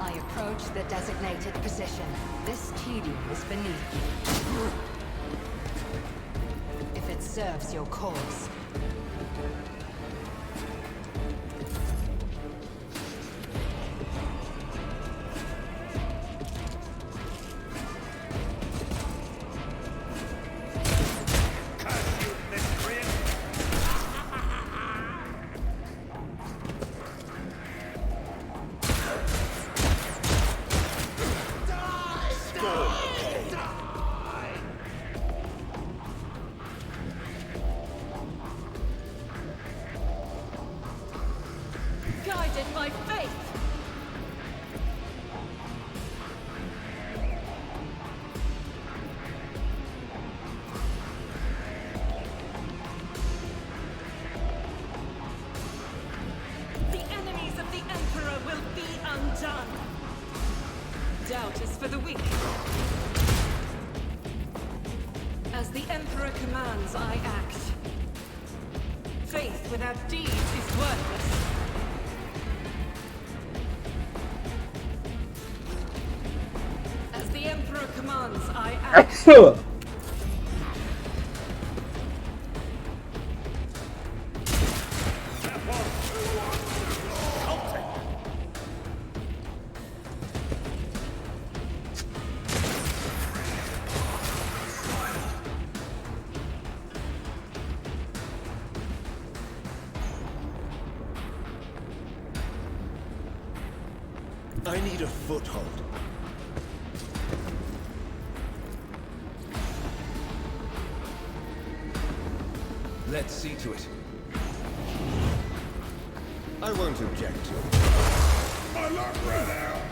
I approach the designated position. This tedium is beneath you. If it serves your cause. Curse you, miscreant! out is for the weak. As the Emperor commands, I act. Faith without deeds is worthless. As the Emperor commands, I act. I need a foothold. Let's see to it. I won't object to it. My luck ran out.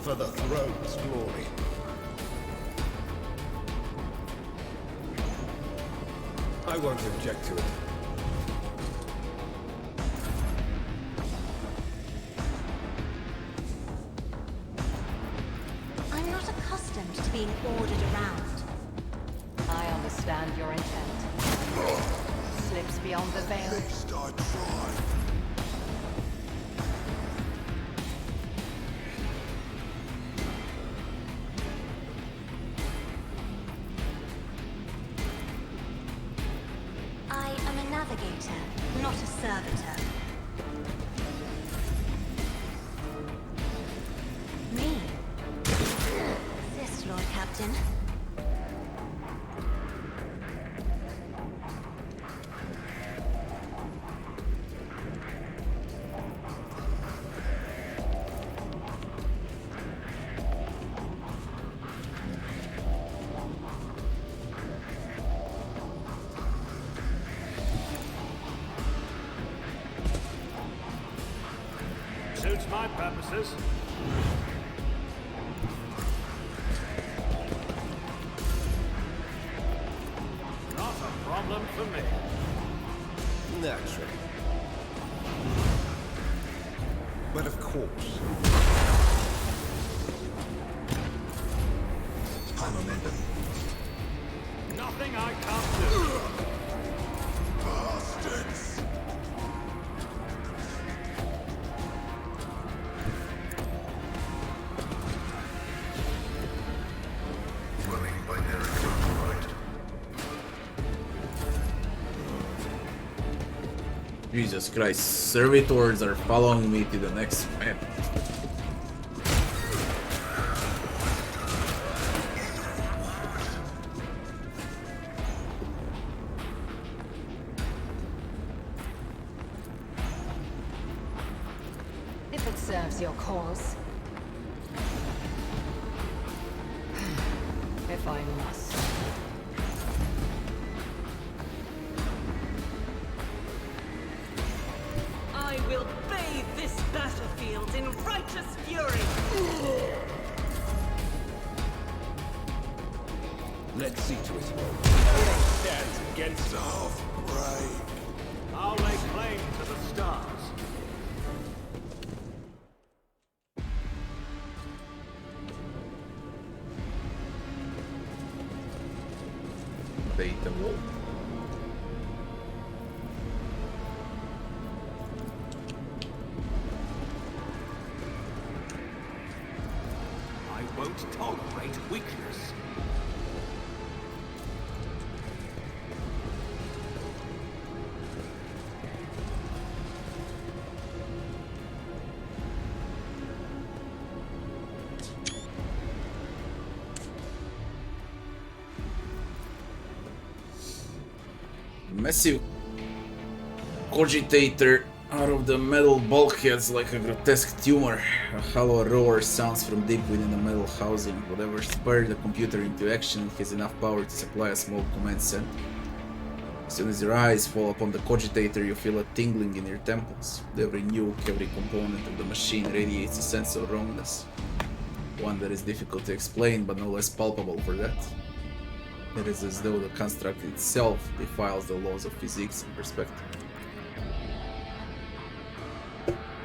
For the throne's glory. I won't object to it. I'm not accustomed to being ordered around. I understand your intent. Slips beyond the veil. Least I tried. I am a navigator, not a servitor. Me? Assist, Lord Captain. Suits my purposes. Not a problem for me. Naturally. But of course. High momentum. Nothing I can't do. Bastards. Dwelling by narrative right. Jesus Christ, servitors are following me to the next map. If it serves your cause. If I must. I will bathe this battlefield in righteous fury. Let's see to it. Nothing stands against us. Self-brave. I'll lay claim to the stars. Bait them all. I won't tolerate weakness. Massive cogitator out of the metal bulkheads like a grotesque tumor. A hollow roar sounds from deep within the metal housing. Whatever spurred the computer into action has enough power to supply a small command center. As soon as your eyes fall upon the cogitator, you feel a tingling in your temples. Every nuke, every component of the machine radiates a sense of wrongness. One that is difficult to explain, but no less palpable for that. It is as though the construct itself defiles the laws of physics and perspective.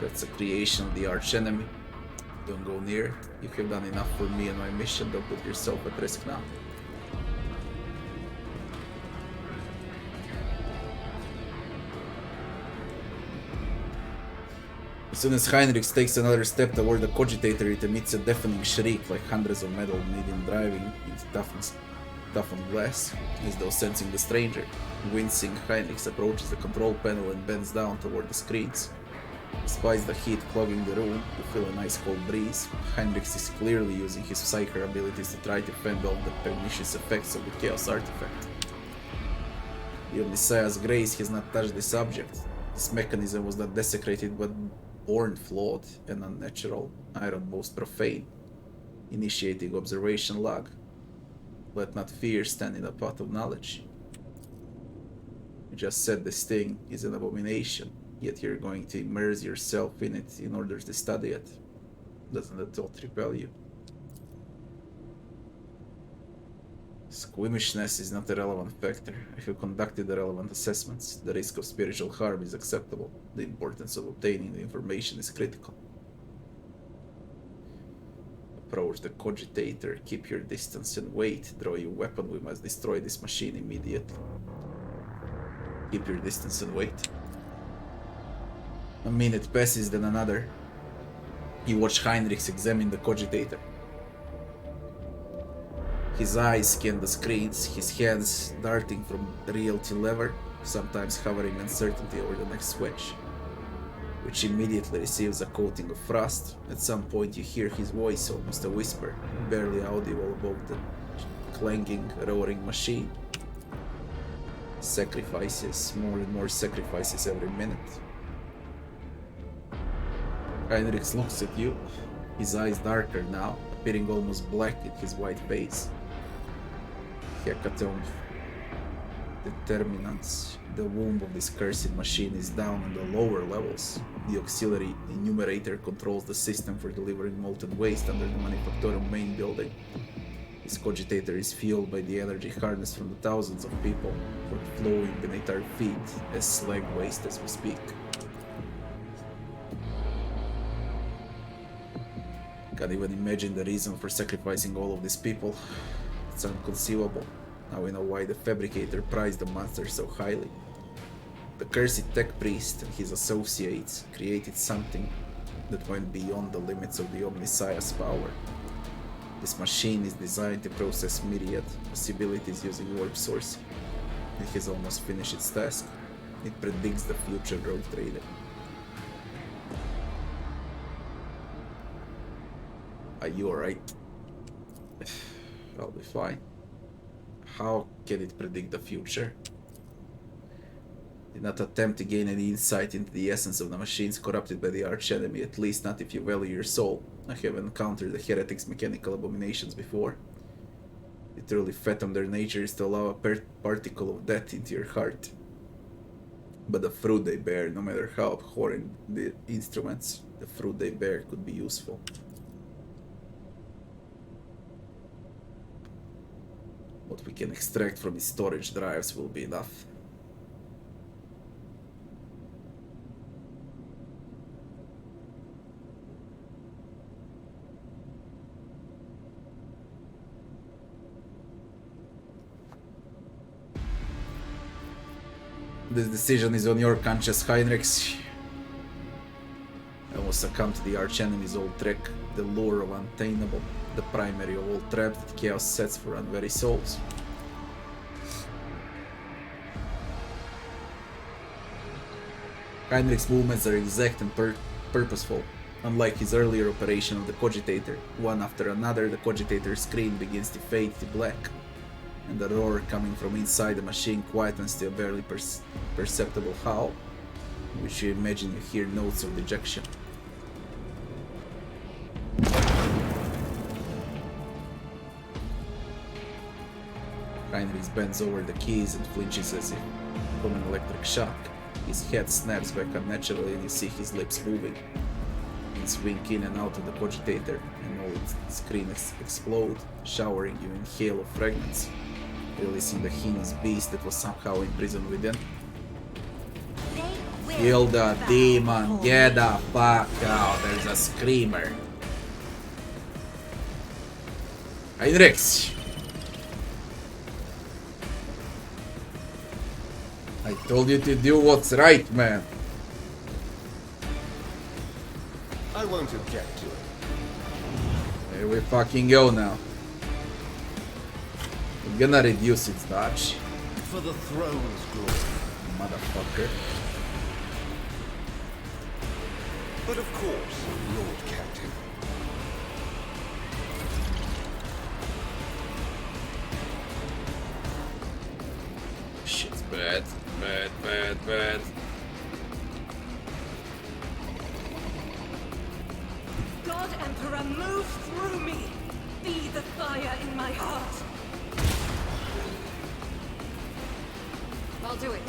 That's a creation of the archenemy. Don't go near. You have done enough for me and my mission. Don't put yourself at risk now. As soon as Heinrich takes another step toward the cogitator, it emits a deafening shriek like hundreds of metal needle driving into toughened glass, as though sensing the stranger. Wincing, Heinrich approaches the control panel and bends down toward the screens. Despite the heat clogging the room, you feel a nice cold breeze. Heinrich is clearly using his psyker abilities to try to fend off the pernicious effects of the Chaos artifact. The Omnissiah's grace has not touched the subject. This mechanism was not desecrated but born flawed and unnatural, iron most profane. Initiating observation log. Let not fear stand in the path of knowledge. You just said this thing is an abomination, yet you're going to immerse yourself in it in order to study it. Doesn't that thought repel you? Squeamishness is not a relevant factor. I have conducted the relevant assessments. The risk of spiritual harm is acceptable. The importance of obtaining the information is critical. Approach the cogitator, keep your distance and wait. Draw your weapon, we must destroy this machine immediately. Keep your distance and wait. A minute passes, then another. You watch Heinrich examine the cogitator. His eyes scan the screens, his hands darting from reel to lever, sometimes hovering uncertainty over the next switch, which immediately receives a coating of frost. At some point you hear his voice, almost a whisper, barely audible above the clanging, roaring machine. Sacrifices, more and more sacrifices every minute. Heinrich looks at you, his eyes darker now, appearing almost black in his white face. Hecatomb determinants. The womb of this cursed machine is down on the lower levels. The auxiliary enumerator controls the system for delivering molten waste under the manufactorum main building. This cogitator is fueled by the energy harnessed from the thousands of people who are flowing beneath our feet as slag waste as we speak. Can't even imagine the reason for sacrificing all of these people. It's inconceivable. Now we know why the fabricator prized the monster so highly. The cursed tech priest and his associates created something that went beyond the limits of the Omnissiah's power. This machine is designed to process myriad possibilities using warp source. It has almost finished its task. It predicts the future rogue trader. Are you alright? I'll be fine. How can it predict the future? Do not attempt to gain any insight into the essence of the machines corrupted by the archenemy, at least not if you value your soul. I have encountered the heretics' mechanical abominations before. The truly fathom their nature is to allow a particle of death into your heart. But the fruit they bear, no matter how abhorrent the instruments, the fruit they bear could be useful. What we can extract from its storage drives will be enough. This decision is on your conscience, Heinrich. I will succumb to the archenemy's old trick, the lure of untameable, the primary of all traps that chaos sets for unwary souls. Heinrich's movements are exact and purposeful. Unlike his earlier operation of the cogitator, one after another the cogitator's screen begins to fade to black, and the roar coming from inside the machine quietens to a barely perceptible howl, in which you imagine you hear notes of dejection. Heinrich bends over the keys and flinches as if from an electric shock. His head snaps back unnaturally and you see his lips moving. You swing in and out of the cogitator and all its screens explode, showering you in hail of fragments. releasing the heinous beast that was somehow imprisoned within. They will Kill the bow demon, before get me. the fuck out, there's a screamer. Heinrich! I told you to do what's right, man. I won't object to it. Here we fucking go now. We're gonna reduce its dodge, For the throne's glory. motherfucker. But of course, Lord Captain. Shit's bad, bad, bad, bad. God Emperor, move through me! Be the fire in my heart! I'll do it.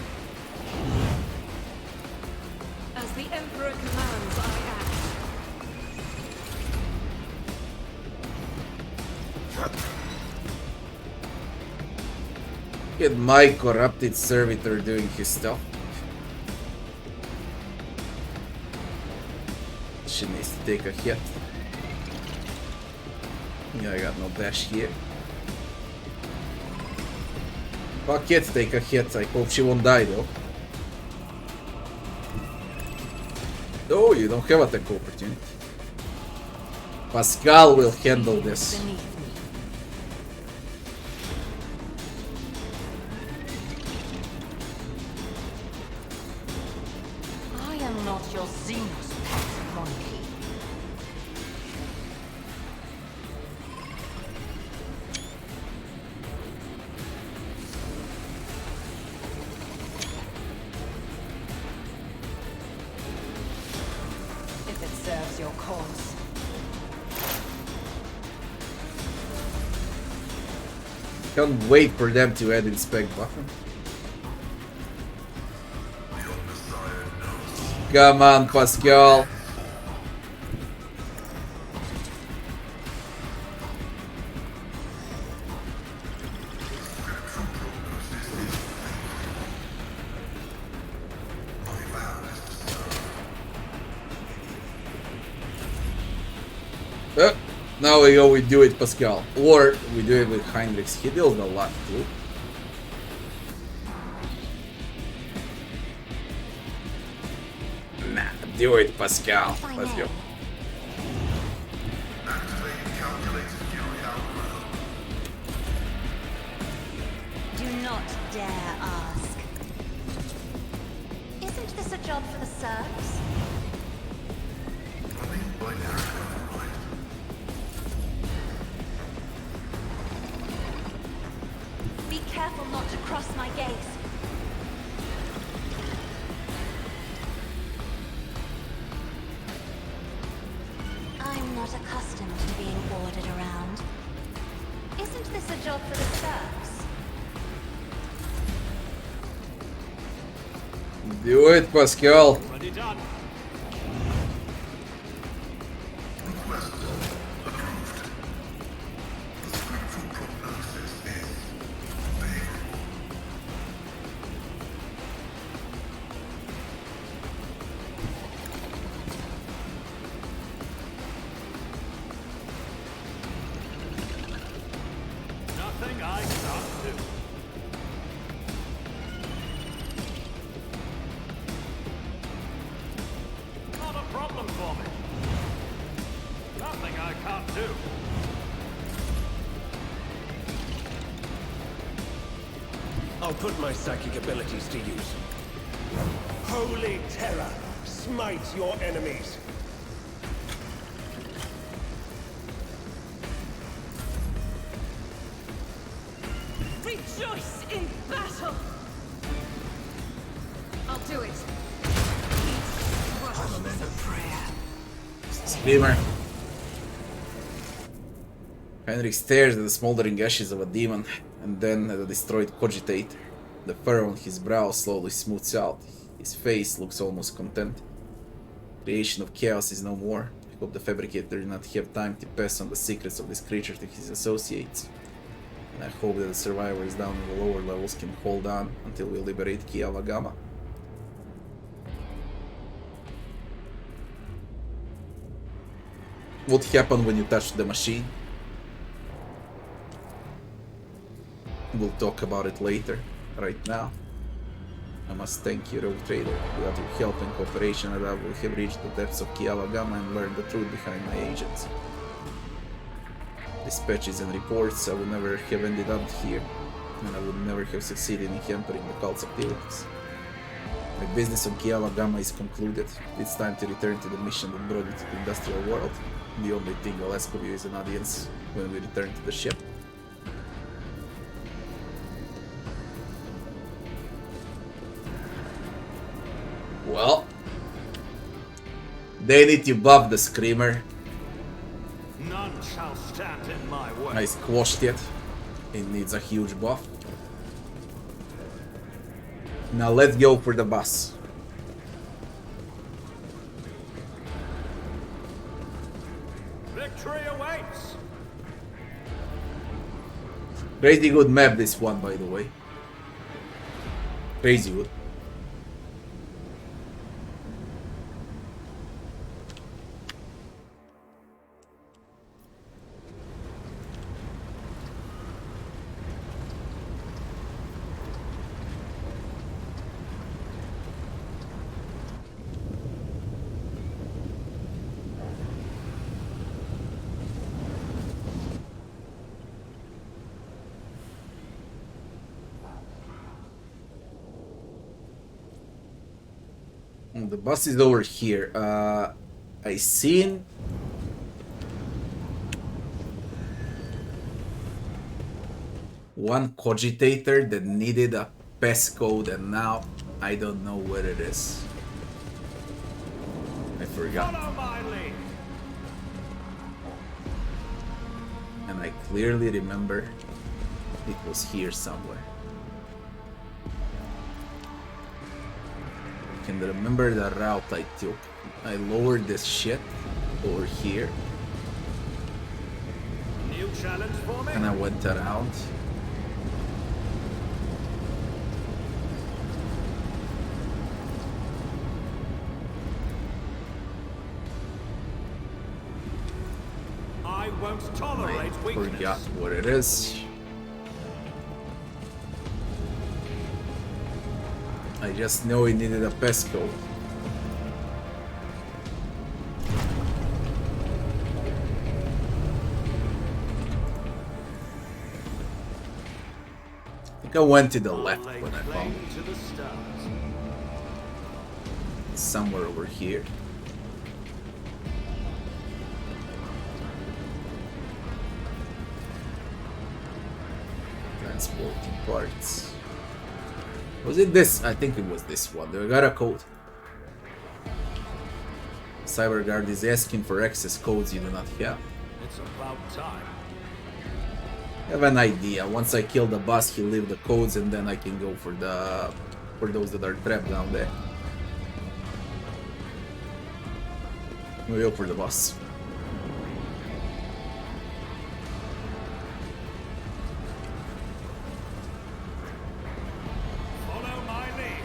As the Emperor commands, I act. Get my corrupted servitor doing his stuff. She needs to take a hit. Yeah, I got no dash here. Fuck it, take a hit. I hope she won't die though. Oh, you don't have attack opportunity. Pascal will handle this. Beneath me. I am not your Xenos pet monkey. If it serves your cause. Can't wait for them to add inspect button. Come on, Pascal. Now we go, we do it, Pascal. Or we do it with Heinrichs. He deals a lot too. Nah, do it, Pascal. If I Let's go. may. Do not dare ask. Isn't this a job for the serfs? Be careful not to cross my gaze. I'm not accustomed to being ordered around. Isn't this a job for the serfs? Do it, Pascal. Already done. Nothing I can't do. Not a problem for me. Nothing I can't do. I'll put my psychic abilities to use. Holy terror! Smite your enemies! Rejoice in battle! I'll do it. Each a prayer. Screamer. Heinrich stares at the smoldering ashes of a demon, and then at the destroyed cogitator. The fur on his brow slowly smooths out. His face looks almost content. Creation of chaos is no more. I hope the fabricator did not have time to pass on the secrets of this creature to his associates. I hope that the survivors down in the lower levels can hold on until we liberate Kialagama. What happened when you touched the machine? We'll talk about it later. Right now, I must thank you, Rogue Trader. Without your help and cooperation, I would have reached the depths of Kialagama and learned the truth behind my agents. Dispatches and reports, I would never have ended up here, and I would never have succeeded in hampering the cult's activities. My business on Kialagama is concluded. It's time to return to the mission that brought me to the industrial world. The only thing I'll ask of you is an audience when we return to the ship. Well, they need to buff the Screamer. None shall stand in my way. I squashed it. It needs a huge buff. Now let's go for the boss. Victory awaits. Crazy good map, this one, by the way. Crazy good. The bus is over here. I seen one cogitator that needed a passcode, and now I don't know where it is. I forgot. Follow my lead. And I clearly remember it was here somewhere. I can remember the route I took. I lowered this shit over here. New challenge for me. And I went around. I won't tolerate I weakness. forgot what it is. I just know it needed a passcode. I think I went to the left when I found it. To the stars. Somewhere over here. Transporting parts. Was it this? I think it was this one. I got a code. CyberGuard is asking for access codes you do not have. It's about time. I have an idea. Once I kill the boss, he'll leave the codes, and then I can go for those that are trapped down there. We'll go for the boss. Follow my lead.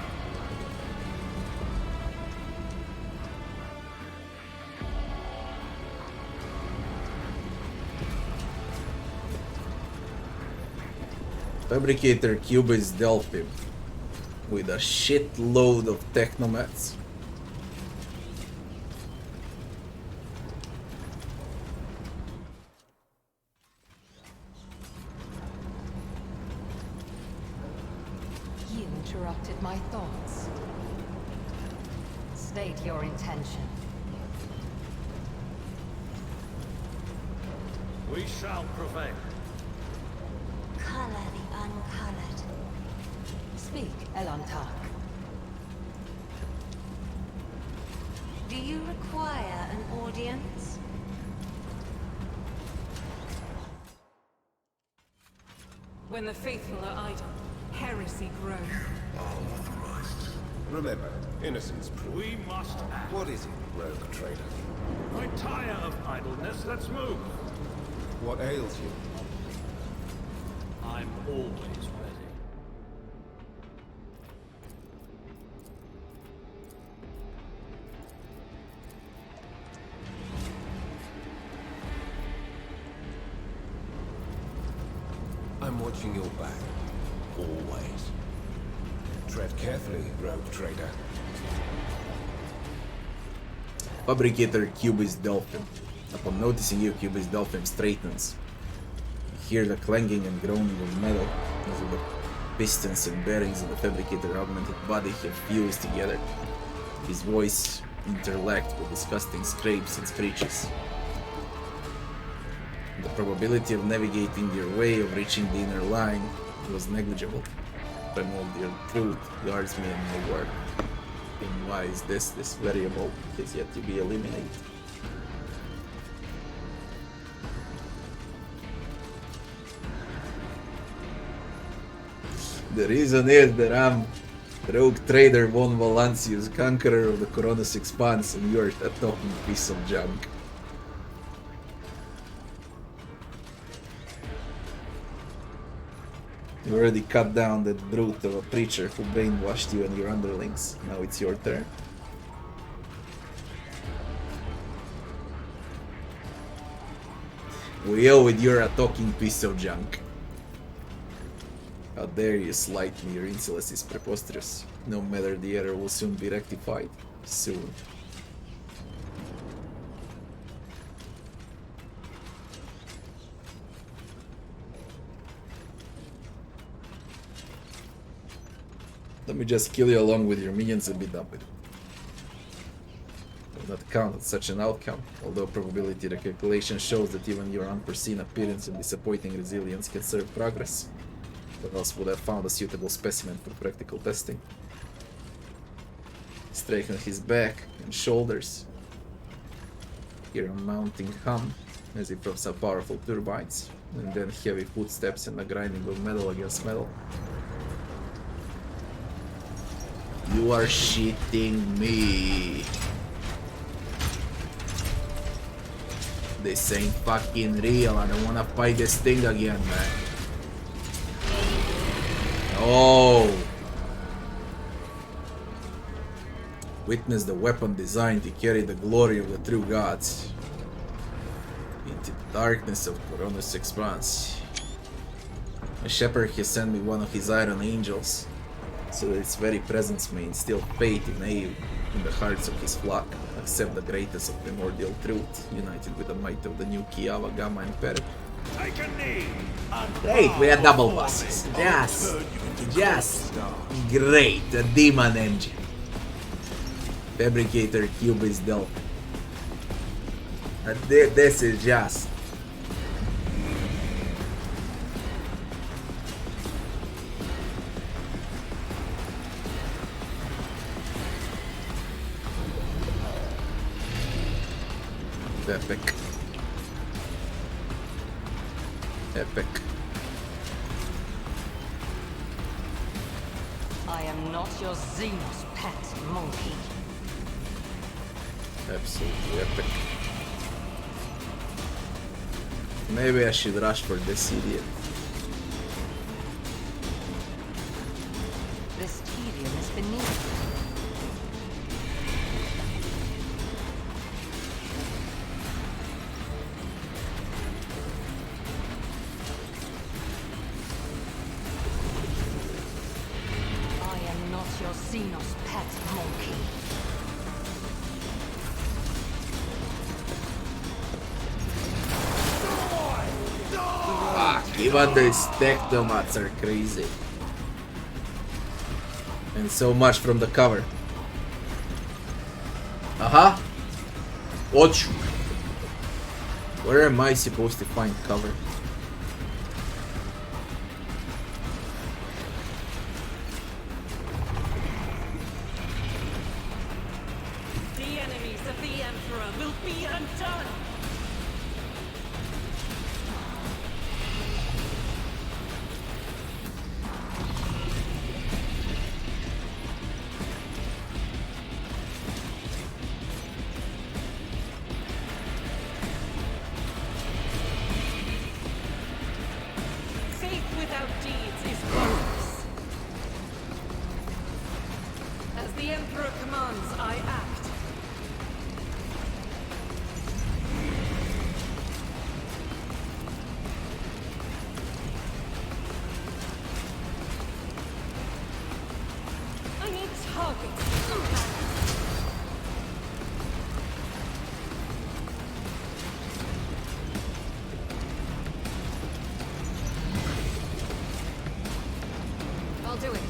Fabricator Cube is Delphi with a shitload of technomats. You interrupted my thoughts. State your intention. We shall prevail. Color the uncolored. Speak, Elantar. Do you require an audience? When the faithful are idle, heresy grows. Remember, innocence proof. We must act. What is it, rogue trader? I tire of idleness. Let's move. What ails you? I'm always ready. I'm watching your back. Always. Tread carefully, rogue trader. Fabricator Cubist Dolphin. Upon noticing you, Cubist Dolphin straightens. You hear the clanging and groaning of metal as the pistons and bearings of the Fabricator augmented body have fused together. His voice interlocked with disgusting scrapes and screeches. The probability of navigating your way of reaching the inner line was negligible. Primordial truth guards me in my work. And why is this variable is yet to be eliminated? The reason is that I'm rogue trader von Valancius, conqueror of the Coronis Expanse, and you're a talking piece of junk. You already cut down that brute of a preacher who brainwashed you and your underlings. Now it's your turn. We owe it, you're a talking piece of junk. How dare you slight me, your insolence is preposterous. No matter, the error will soon be rectified. Soon. Let me just kill you along with your minions and be done with it. Will not count at such an outcome, although probability recalculation shows that even your unforeseen appearance and disappointing resilience can serve progress. What else would have found a suitable specimen for practical testing? Straighten his back and shoulders. Hear a mounting hum, as if from some powerful turbines, and then heavy footsteps and the grinding of metal against metal. You are shitting me. This ain't fucking real. I don't wanna fight this thing again, man. Oh! Witness the weapon designed to carry the glory of the true gods into the darkness of Coronis Expanse. A shepherd has sent me one of his iron angels, so that its very presence may instill faith in awe in the hearts of his flock, accept the greatness of primordial truth, united with the might of the new Kiava, Gamma, and Peret. Take a knee. Great, we are double bosses. Just great, a demon engine. Fabricator Cubist Dolphin. This is just... epic. Epic. I am not your Xenos pet monkey. Absolutely epic. Maybe I should rush for this idiot. This tedium is beneath you. Your Xenos pet monkey. Fuck, even these technomats are crazy. And so much from the cover. Aha! Watch! Where am I supposed to find cover? the Emperor commands, I act. I need targets. I'll do it.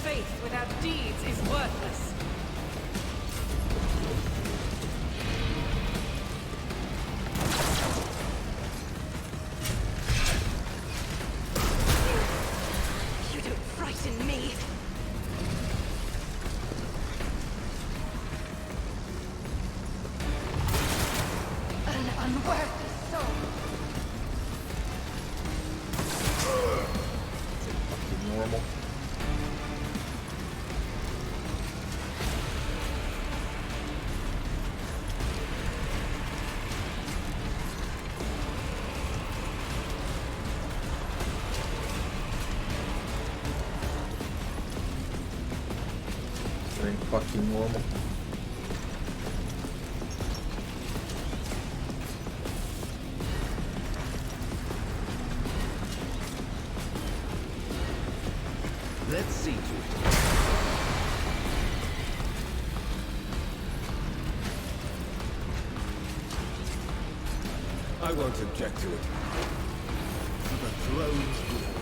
Faith without deeds is worthless. You don't frighten me. An unworthy soul. Fucking normal. Very fucking normal. Let's see to it. I won't object to it. For the throne's glory.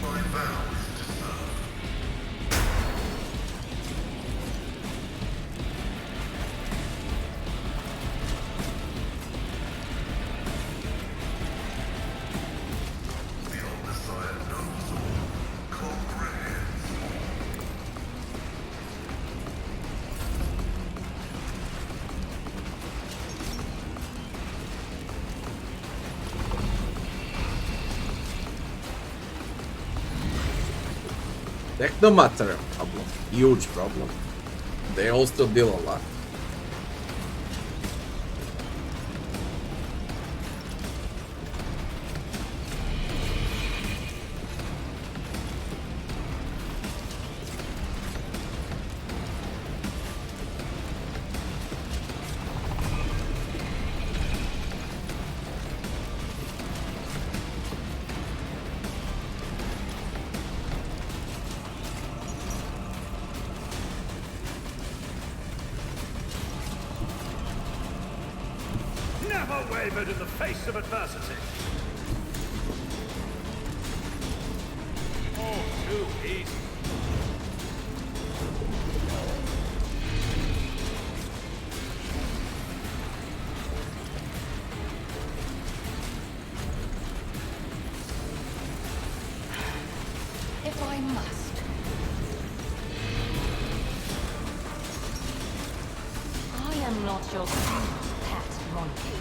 My vow is to serve. The old Messiah knows all. Comprehends all. Technomatter problem. Huge problem. They also deal a lot. Never wavered in the face of adversity. Oh, too easy. If I must. I am not your pet monkey.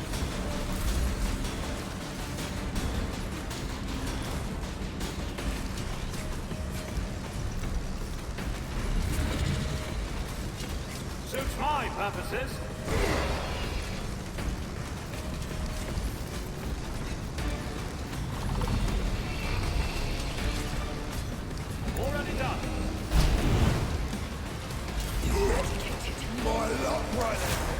Suits my purposes. Already done. My luck right now.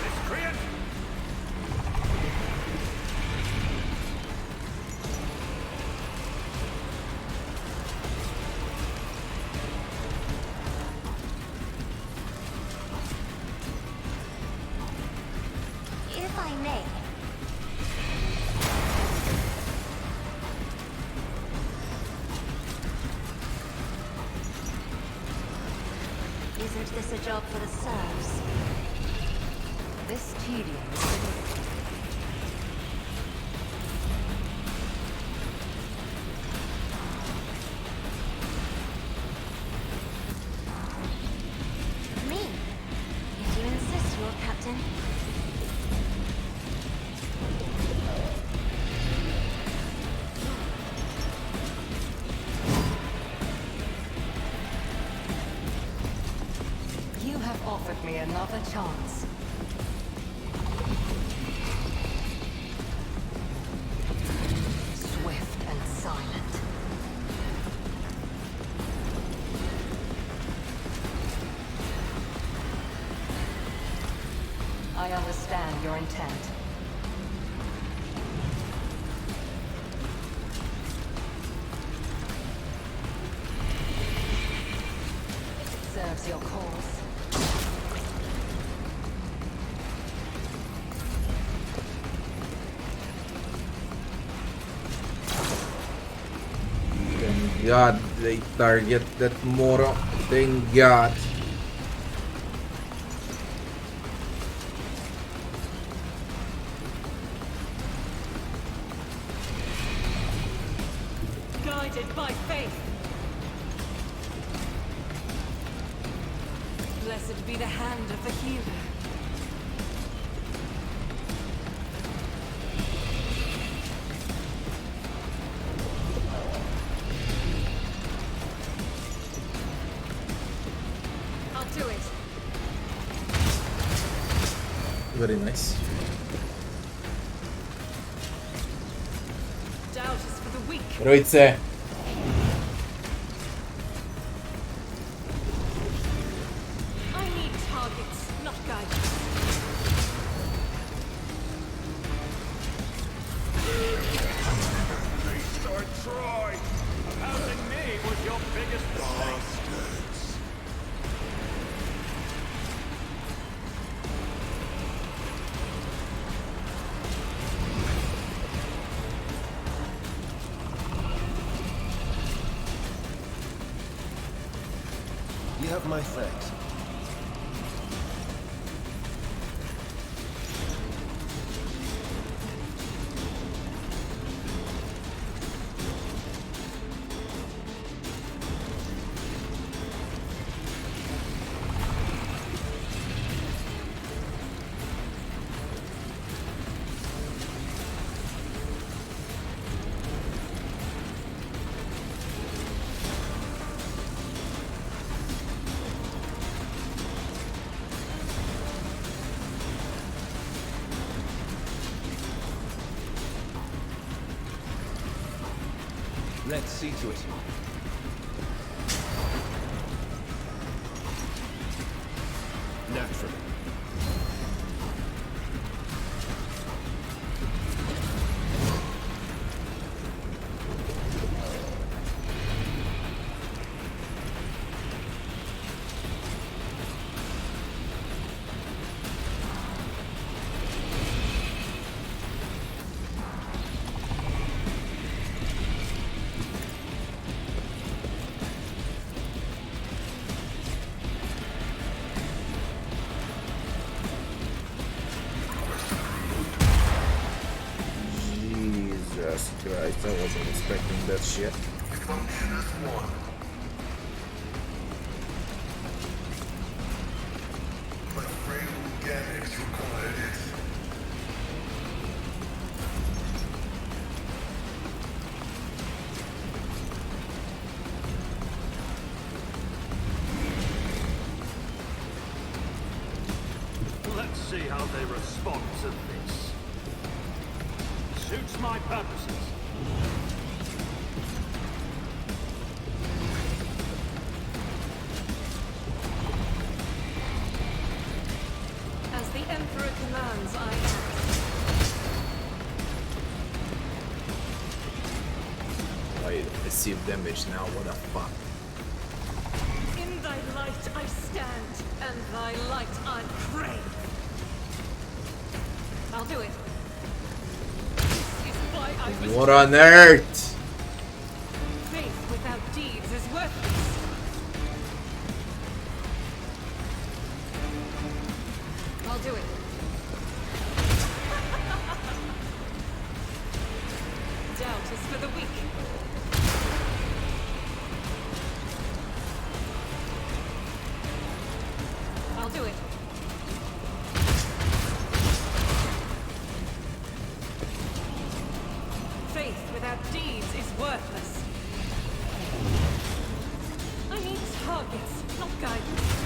Miscreant. If I may. Isn't this a job job for the serfs. This tedium. Me? If you insist, Lord Captain. You have offered me another chance. Swift and silent. I understand your intent. It serves your cause. Thank God they target that Moro. Thank God. Guided by faith. Blessed be the hand of the healer. I'll do it. Very nice. Doubt is for the weak. Rojce. I need targets, not guidance. They start Troy. Opposing me was your biggest mistake. You have my thanks. Let's see to it. Naturally. Jesus Christ, I wasn't expecting that shit. Function as one. But frail organics required it. Let's see how they respond to this. Suits my purposes. As the Emperor commands, I act. I receive damage now, what the fuck? In thy light I stand, and thy light I crave. I'll do it. This is why I was What on earth? faith without deeds is worthless. I'll do it. Doubt is for the weak. I'll do it. Faith without deeds is worthless. I need targets, not guidance.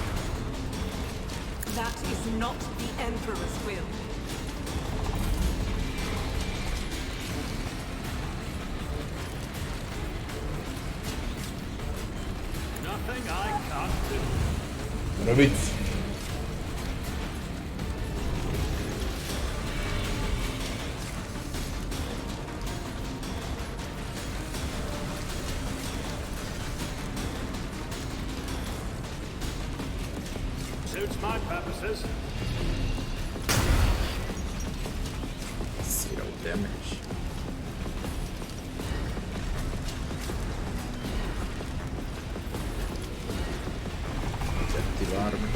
That is not the Emperor's will. Nothing I can't do. Robit. Suits my purposes. 0 damage. Active armor.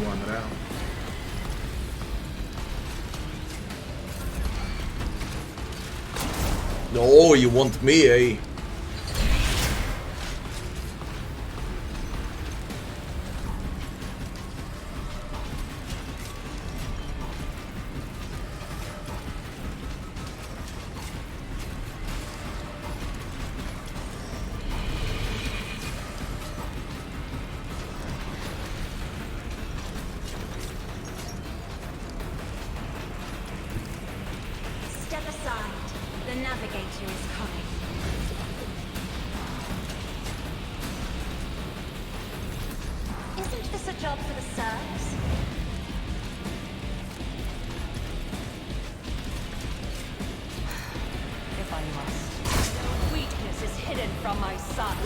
1 round. No, you want me, eh? Step aside. The navigator is coming. Isn't this a job for the serfs? If I must. Weakness is hidden from my sight.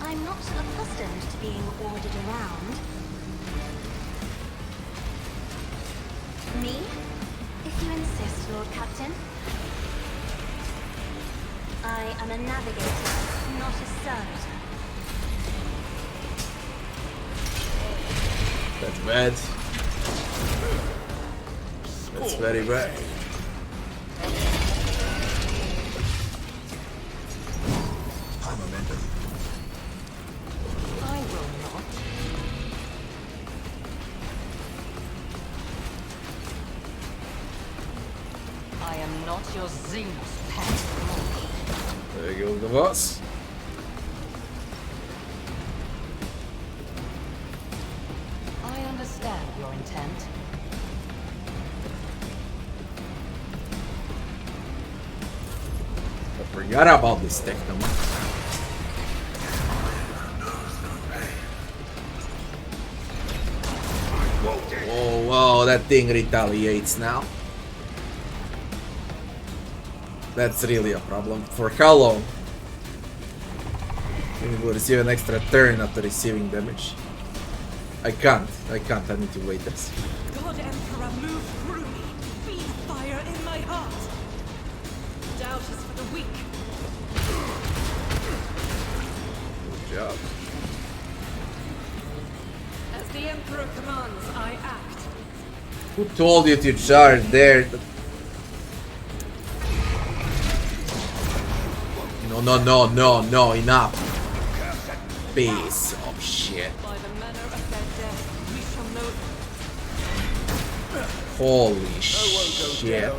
I'm not accustomed to being ordered around. Me? If you insist, Lord Captain. I am a navigator, not a servitor. That's bad. That's very bad. I will not. I am not your Xenos pet monkey. There goes the boss. I understand your intent. I forgot about this technoman. Oh wow, that thing retaliates now. That's really a problem. For how long? It will receive an extra turn after receiving damage. I can't, I need to wait this. God Emperor, move through me. Be the fire in my heart. Doubt is for the weak. Good job. As the Emperor commands, I act. Who told you to charge there? No, enough. Piece of shit. By the manner of their death, we shall know them. Holy shit.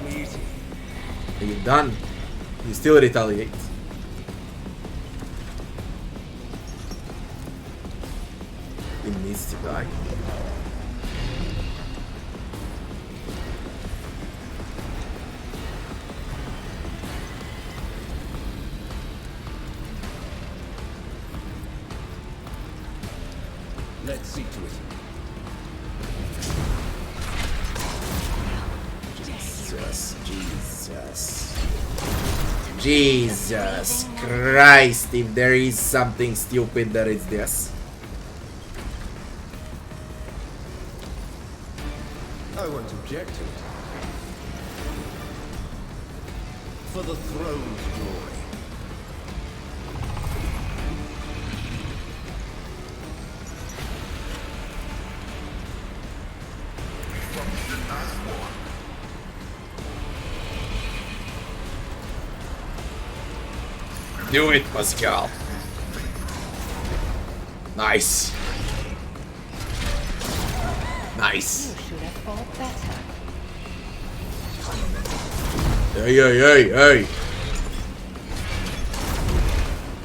Are you done? You still retaliate. He needs to die. Let's see to it. Jesus Christ, if there is something stupid, that is this. I won't object to it. For the throne's glory. Function as one. Do it, Pascal. Nice. Nice. You should have fought better. Hey, hey, hey, hey.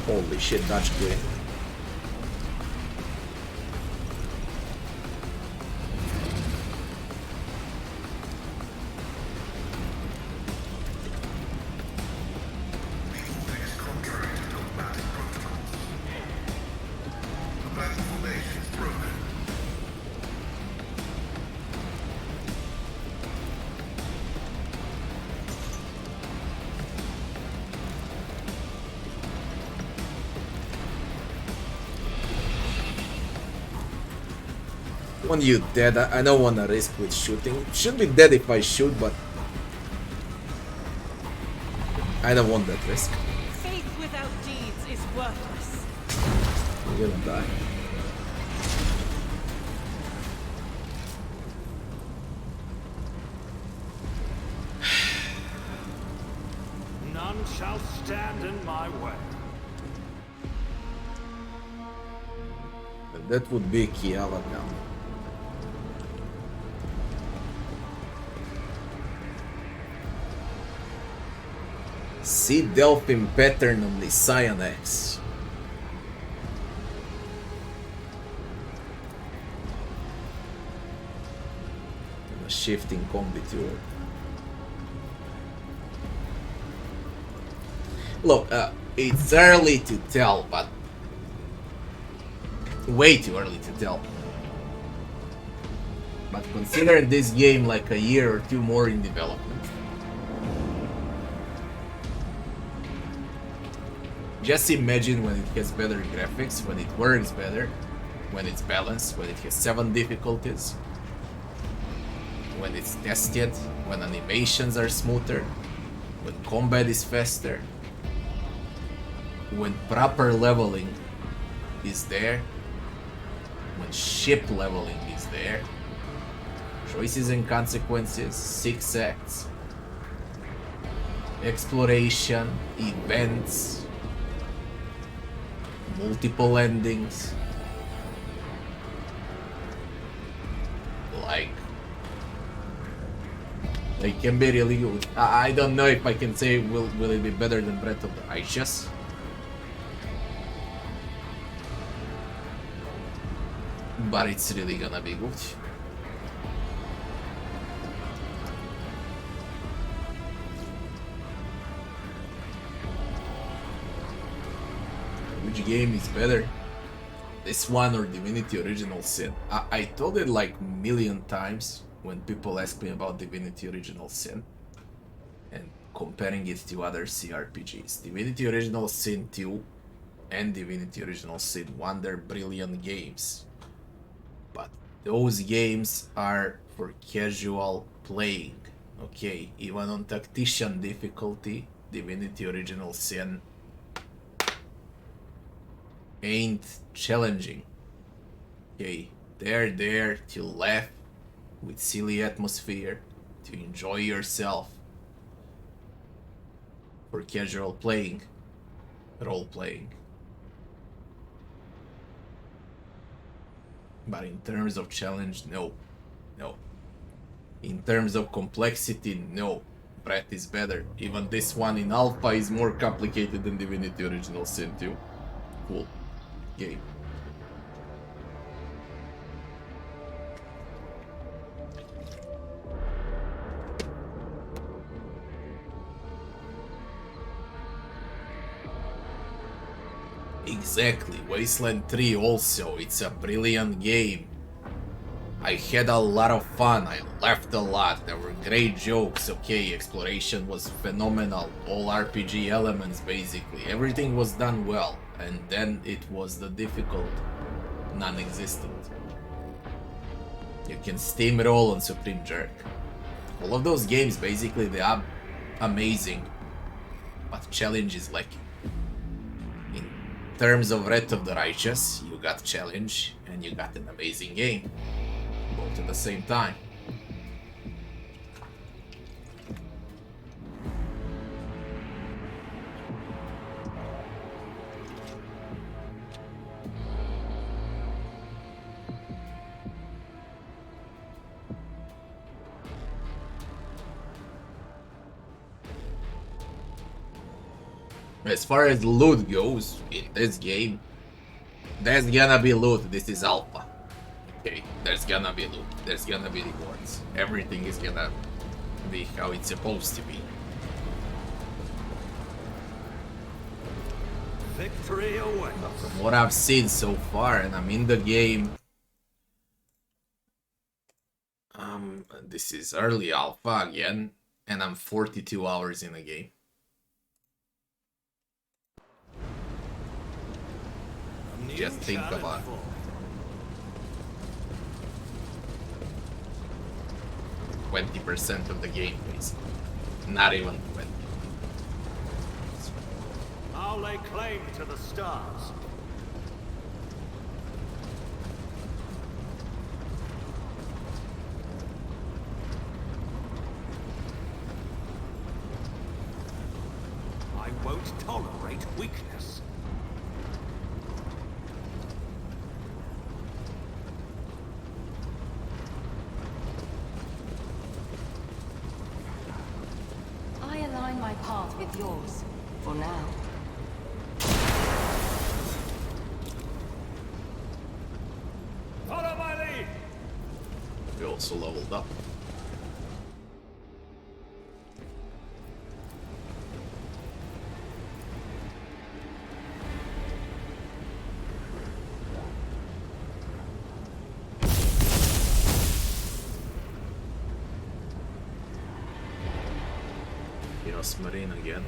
Holy shit, Dutch queen. These things contrary to dogmatic protocols. The battle formation is broken. When you dead, I don't wanna risk with shooting. Should be dead if I shoot, but I don't want that risk. Faith without deeds is worthless. You're gonna die. None shall stand in my way. And that would be Kiala now. See Delphine pattern on the Scion X. And a shifting combi tool. Look, it's early to tell, but way too early to tell. But considering this game like a year or two more in development, just imagine when it has better graphics, when it works better, when it's balanced, when it has 7 difficulties, when it's tested, when animations are smoother, when combat is faster, when proper leveling is there, when ship leveling is there, choices and consequences, 6 acts, exploration, events, multiple endings, like it can be really good. I don't know if I can say will it be better than Breath of the Righteous, but it's really gonna be good. Which game is better? This one or Divinity Original Sin? I told it like a million times when people ask me about Divinity Original Sin and comparing it to other CRPGs. Divinity Original Sin 2 and Divinity Original Sin 1, they're brilliant games. But those games are for casual playing. Okay, even on Tactician difficulty, Divinity Original Sin ain't challenging. Okay, they're there to laugh with silly atmosphere, to enjoy yourself, for casual playing, role playing. But in terms of challenge, no. In terms of complexity, no. Breath is better. Even this one in alpha is more complicated than Divinity Original Sin 2. Cool game. Exactly, Wasteland 3 also, it's a brilliant game. I had a lot of fun, I laughed a lot, there were great jokes, okay, exploration was phenomenal, all RPG elements basically, everything was done well, and then it was the difficult, non-existent. You can steamroll on Supreme Jerk. All of those games, basically, they are amazing, but challenge is lacking. In terms of Wrath of the Righteous, you got challenge and you got an amazing game, both at the same time. As far as loot goes in this game, there's gonna be loot. This is alpha. Okay, there's gonna be loot. There's gonna be rewards. Everything is gonna be how it's supposed to be. Victory awaits. From what I've seen so far, and I'm in the game, this is early alpha again, and I'm 42 hours in the game. Just think about it. 20% of the game, basically. Not even 20. I'll lay claim to the stars. I won't tolerate weakness. I align my path with yours, for now. Follow my lead. We also leveled up. Marine again.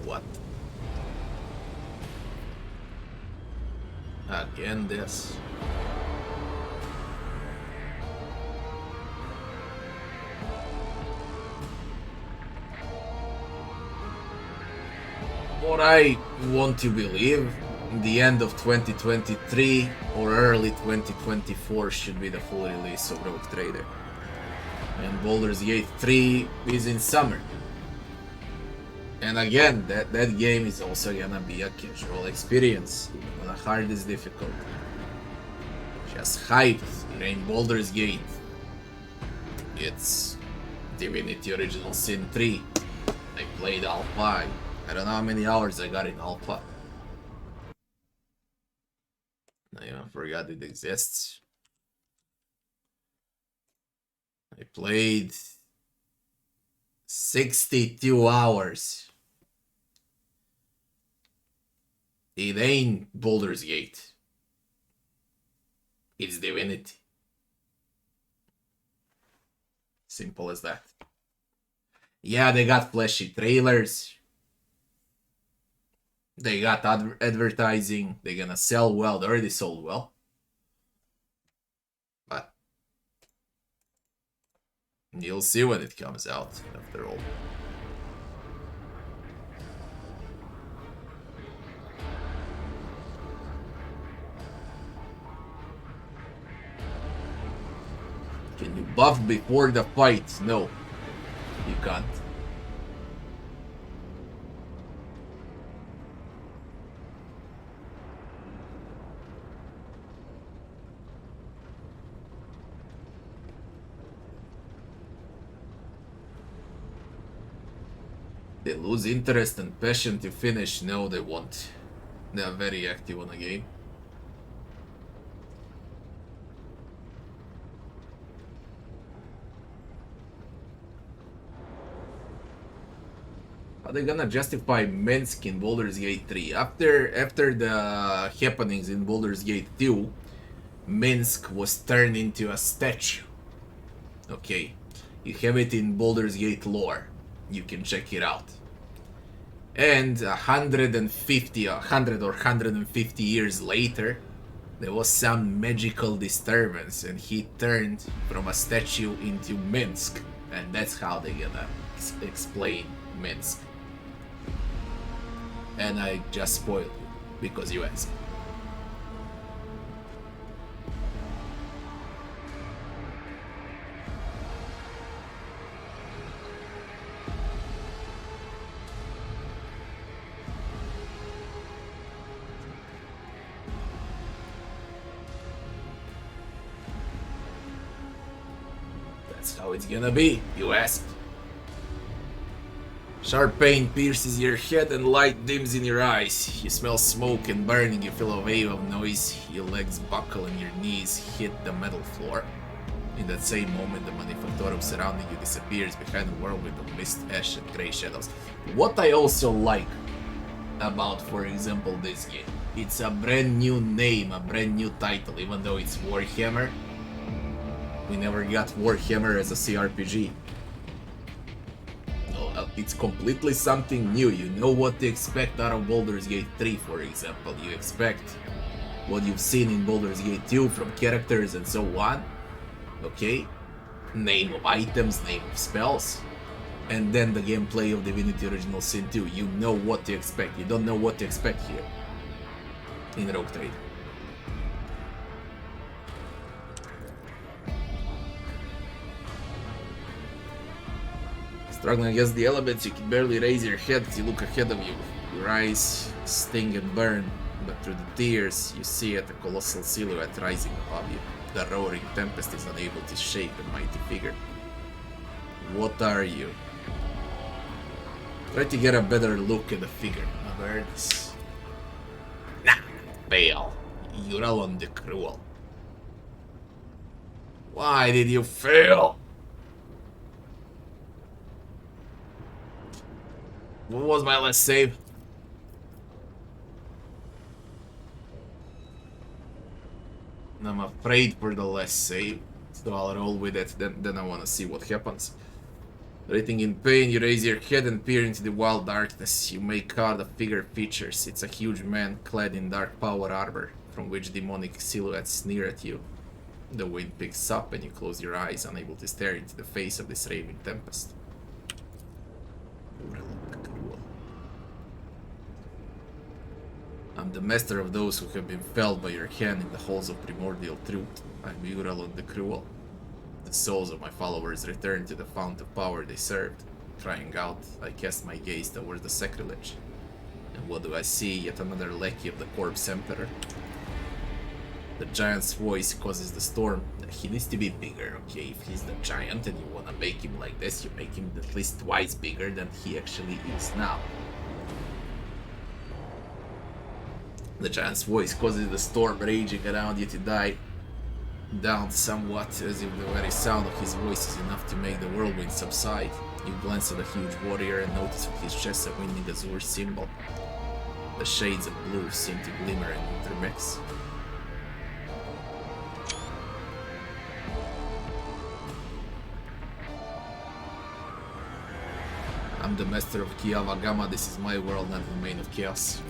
What? Again this. What I want to believe, the end of 2023 or early 2024 should be the full release of Rogue Trader. And Baldur's Gate 3 is in summer. And again, that game is also gonna be a casual experience. The hard is difficult. Just hyped in Baldur's Gate. It's Divinity Original Sin 3. I played Alpha. I don't know how many hours I got in Alpha. I even forgot it exists. I played 62 hours. It ain't Baldur's Gate. It's Divinity. Simple as that. Yeah, they got flashy trailers. They got advertising. They're gonna sell well. They already sold well. But you'll see when it comes out, after all. Can you buff before the fight? No, you can't. They lose interest and passion to finish? No, they won't. They are very active on the game. How are they gonna justify Minsk in Baldur's Gate 3? After the happenings in Baldur's Gate 2, Minsk was turned into a statue. Okay, you have it in Baldur's Gate lore. You can check it out. And 100 or 150 years later, There was some magical disturbance and he turned from a statue into Minsk. And that's how they gonna explain Minsk. And I just spoiled you because you asked. That's how it's gonna be, you asked. Sharp pain pierces your head and light dims in your eyes. You smell smoke and burning, you feel a wave of noise. Your legs buckle and your knees hit the metal floor. In that same moment, the manufactorum surrounding you disappears behind a whirlwind of mist, ash, and grey shadows. What I also like about, for example, this game, it's a brand new name, a brand new title, even though it's Warhammer. We never got Warhammer as a CRPG. It's completely something new. You know what to expect out of Baldur's Gate 3, for example. You expect what you've seen in Baldur's Gate 2 from characters and so on. Okay? Name of items, name of spells. And then the gameplay of Divinity Original Sin 2. You know what to expect. You don't know what to expect here in Rogue Trade. Struggling against the elements, you can barely raise your head as you look ahead of you. Your eyes sting and burn, but through the tears, you see a colossal silhouette rising above you. The roaring tempest is unable to shake the mighty figure. What are you? Try to get a better look at the figure. Awareness. Nah, fail. Uralon the Cruel. Why did you fail? What was my last save? I'm afraid for the last save, so I'll roll with it, then I wanna see what happens. Writhing in pain, you raise your head and peer into the wild darkness. You make out the figure features. It's a huge man clad in dark power armor, from which demonic silhouettes sneer at you. The wind picks up and you close your eyes, unable to stare into the face of this raving tempest. I'm the master of those who have been felled by your hand in the halls of primordial truth. I'm Uralon the Cruel. The souls of my followers return to the fount of power they served. Crying out, I cast my gaze towards the sacrilege. And what do I see? Yet another lackey of the corpse emperor. The giant's voice causes the storm. He needs to be bigger, okay? If he's the giant and you wanna make him like this, you make him at least twice bigger than he actually is now. The giant's voice causes the storm raging around you to die down somewhat, as if the very sound of his voice is enough to make the whirlwind subside. You glance at the huge warrior and notice on his chest a winning azure symbol. The shades of blue seem to glimmer and intermix. I'm the master of Kiava Gamma, this is my world, not the domain of chaos.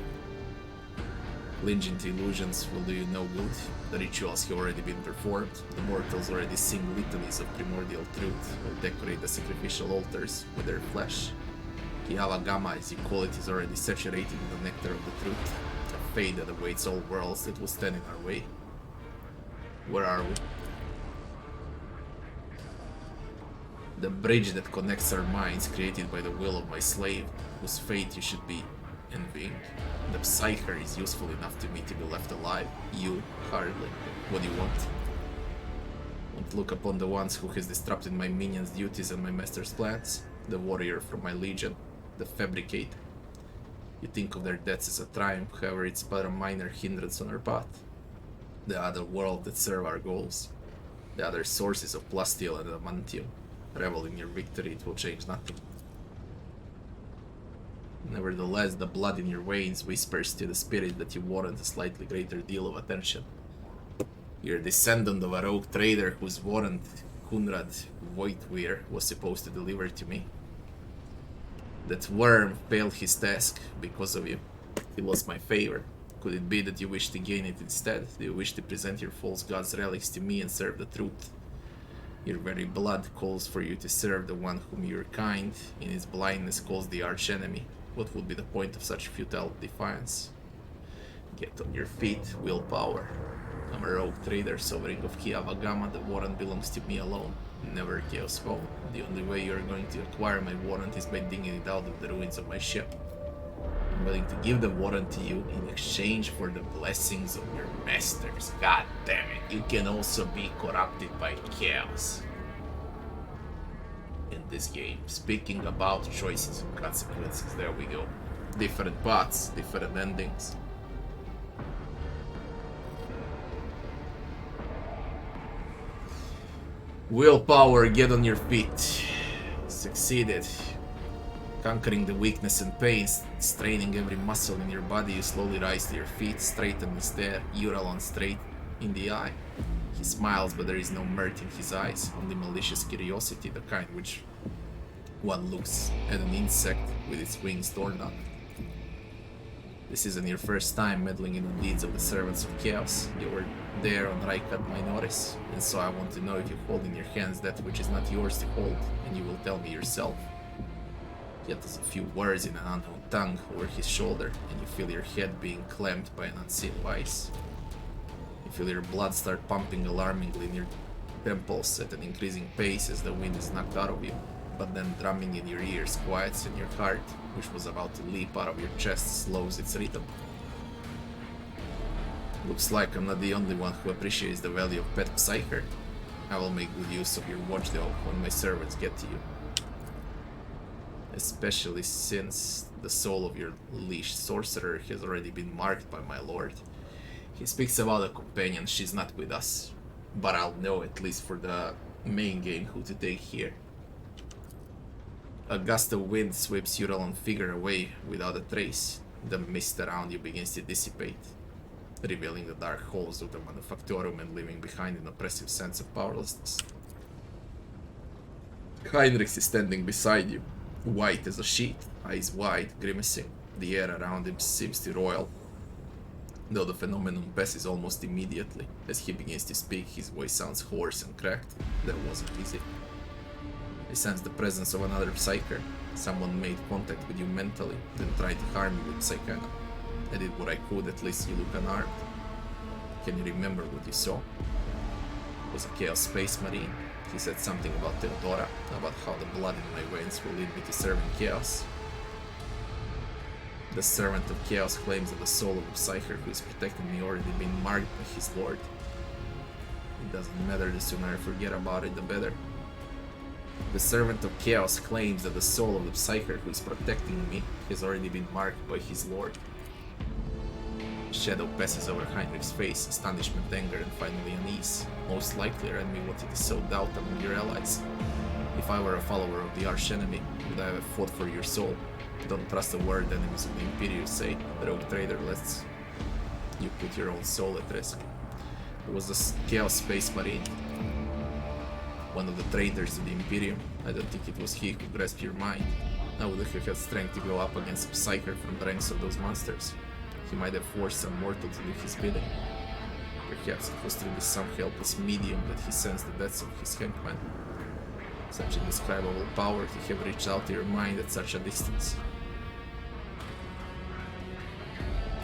Clinging to illusions will do you no good. The rituals have already been performed. The mortals already sing litanies of primordial truth, will decorate the sacrificial altars with their flesh. Kiava Gamma, as you call it, is already saturated in the nectar of the truth, a fate that awaits all worlds that will stand in our way. Where are we? The bridge that connects our minds, created by the will of my slave, whose fate you should be envying. The Psyker is useful enough to me to be left alive. You, hardly. What do you want? Won't look upon the ones who has disrupted my minions' duties and my master's plans. The warrior from my legion. The Fabricate. You think of their deaths as a triumph, however it's but a minor hindrance on our path. The other world that serve our goals. The other sources of Plasteel and Adamantium. Revel in your victory, it will change nothing. Nevertheless, the blood in your veins whispers to the spirit that you warrant a slightly greater deal of attention. You're a descendant of a rogue trader whose warrant Kunrad Voigtweir was supposed to deliver to me. That worm failed his task because of you. He lost my favor. Could it be that you wish to gain it instead? Do you wish to present your false god's relics to me and serve the truth? Your very blood calls for you to serve the one whom your kind, in his blindness, calls the archenemy. What would be the point of such futile defiance? Get on your feet, willpower. I'm a rogue trader, sovereign of Kiavagama. The warrant belongs to me alone, never Chaos Home. The only way you are going to acquire my warrant is by digging it out of the ruins of my ship. I'm willing to give the warrant to you in exchange for the blessings of your masters. God damn it, you can also be corrupted by chaos. In this game, speaking about choices and consequences, there we go. Different paths, different endings. Willpower, get on your feet. Succeeded. Conquering the weakness and pain, straining every muscle in your body, you slowly rise to your feet, straighten and stare Uralon straight in the eye. He smiles, but there is no mirth in his eyes, only malicious curiosity, the kind which one looks at an insect with its wings torn up. This isn't your first time meddling in the deeds of the servants of chaos. You were there on Raikat Minoris, and so I want to know if you hold in your hands that which is not yours to hold, and you will tell me yourself. He utters a few words in an unknown tongue over his shoulder, and you feel your head being clamped by an unseen vice. You feel your blood start pumping alarmingly in your temples at an increasing pace as the wind is knocked out of you, but then drumming in your ears quiets, and your heart, which was about to leap out of your chest, slows its rhythm. Looks like I'm not the only one who appreciates the value of pet psyker. I will make good use of your watchdog when my servants get to you. Especially since the soul of your leash sorcerer has already been marked by my lord. He speaks about a companion, she's not with us, but I'll know at least for the main game who to take here. A gust of wind sweeps Uralon's figure away without a trace. The mist around you begins to dissipate, revealing the dark halls of the Manufactorum and leaving behind an oppressive sense of powerlessness. Heinrich is standing beside you, white as a sheet, eyes wide, grimacing. The air around him seems to roil, though the phenomenon passes almost immediately. As he begins to speak, his voice sounds hoarse and cracked. That wasn't easy. I sense the presence of another psyker. Someone made contact with you mentally, then tried to harm you with psychana. I did what I could, at least you look unarmed. Can you remember what you saw? It was a Chaos Space Marine. He said something about Theodora, about how the blood in my veins will lead me to serving Chaos. The servant of Chaos claims that the soul of the psyker who is protecting me already been marked by his lord. It doesn't matter, the sooner I forget about it, the better. The servant of Chaos claims that the soul of the psyker who is protecting me has already been marked by his lord. Shadow passes over Heinrich's face, astonishment, anger, and finally unease. Most likely, our enemy wanted to sow doubt among your allies. If I were a follower of the archenemy, would I have fought for your soul? Don't trust a word enemies of the Imperium say. Rogue trader, lets you put your own soul at risk. It was the Chaos Space Marine, one of the traitors of the Imperium. I don't think it was he who grasped your mind. I would have had strength to go up against a psyker from the ranks of those monsters. He might have forced some mortal to do his bidding. Perhaps it was through this some helpless medium that he sensed the deaths of his henchmen. Such indescribable power to have reached out to your mind at such a distance.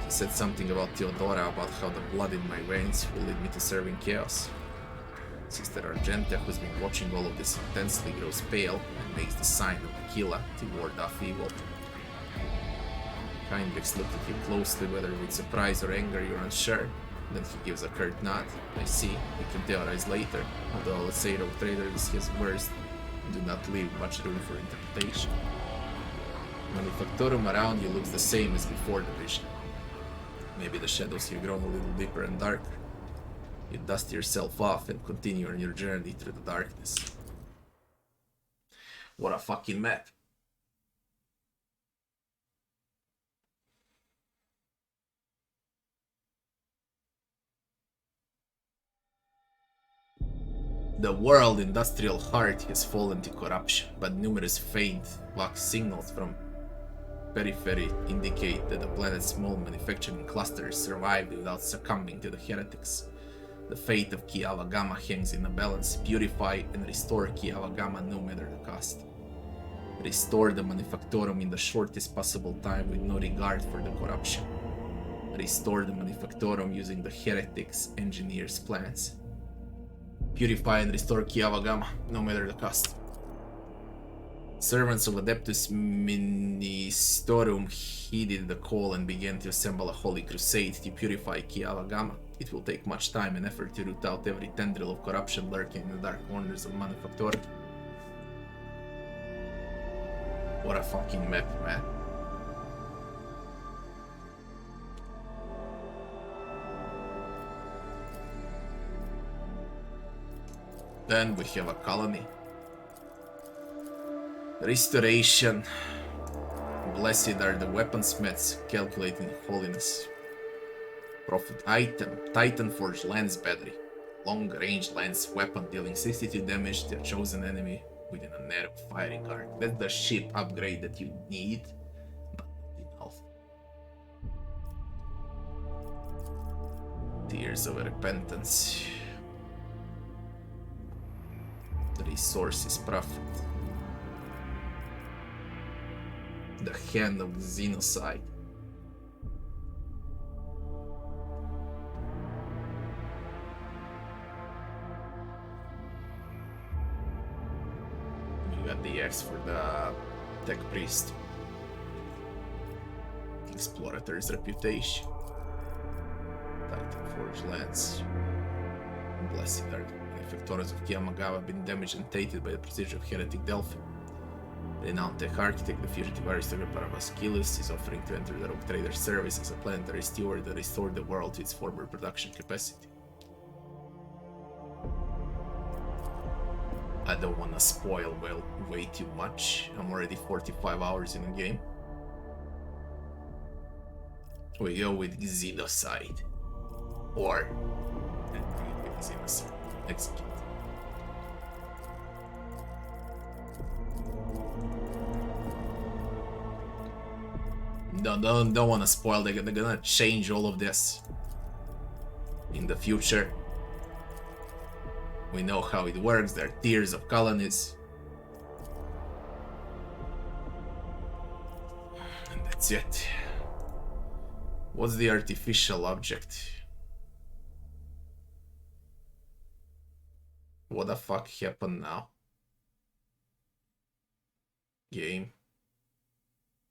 He said something about Theodora, about how the blood in my veins will lead me to serving Chaos. Sister Argentia, who's been watching all of this intensely, grows pale and makes the sign of Aquila to ward off evil. Heinrich looked at you closely, whether with surprise or anger, you're unsure. Then he gives a curt nod. I see, we can theorize later, although let's say rogue traders, his words do not leave much room for interpretation. Manufactorum around you looks the same as before the vision. Maybe the shadows have grown a little deeper and darker. You dust yourself off and continue on your journey through the darkness. What a fucking map. The world industrial heart has fallen to corruption, but numerous faint, wax signals from periphery indicate that the planet's small manufacturing clusters survived without succumbing to the heretics. The fate of Kiava Gamma hangs in a balance. Purify and restore Kiava Gamma no matter the cost. Restore the Manufactorum in the shortest possible time with no regard for the corruption. Restore the Manufactorum using the heretics' engineers' plans. Purify and restore Kiava Gamma no matter the cost. Servants of Adeptus Ministorum heeded the call and began to assemble a holy crusade to purify Kiava Gamma. It will take much time and effort to root out every tendril of corruption lurking in the dark corners of Manufactorum. What a fucking map, man. Then we have a colony. Restoration. Blessed are the weaponsmiths calculating holiness. Profit item. Titan Forged Lance Battery. Long range lance weapon dealing 62 damage to a chosen enemy within a narrow firing arc. That's the ship upgrade that you need, but not enough. Tears of Repentance. The resource is profit. The Hand of Xenocide. You got the X for the Tech Priest. Explorator's Reputation. Titan Forged Lance. Blessed are the Manufactories of Kiamagawa have been damaged and tainted by the prestige of Heretic Delphi. Renowned tech architect, the fugitive aristocrat Paravaskilus is offering to enter the rogue trader service as a planetary steward that restored the world to its former production capacity. I don't want to spoil way too much. I'm already 45 hours in the game. We go with Xenocide. Or Xenocide. Execute. Don't want to spoil. They're gonna change all of this in the future. We know how it works. There are tiers of colonies, and that's it. What's the artificial object? What the fuck happened now? Game.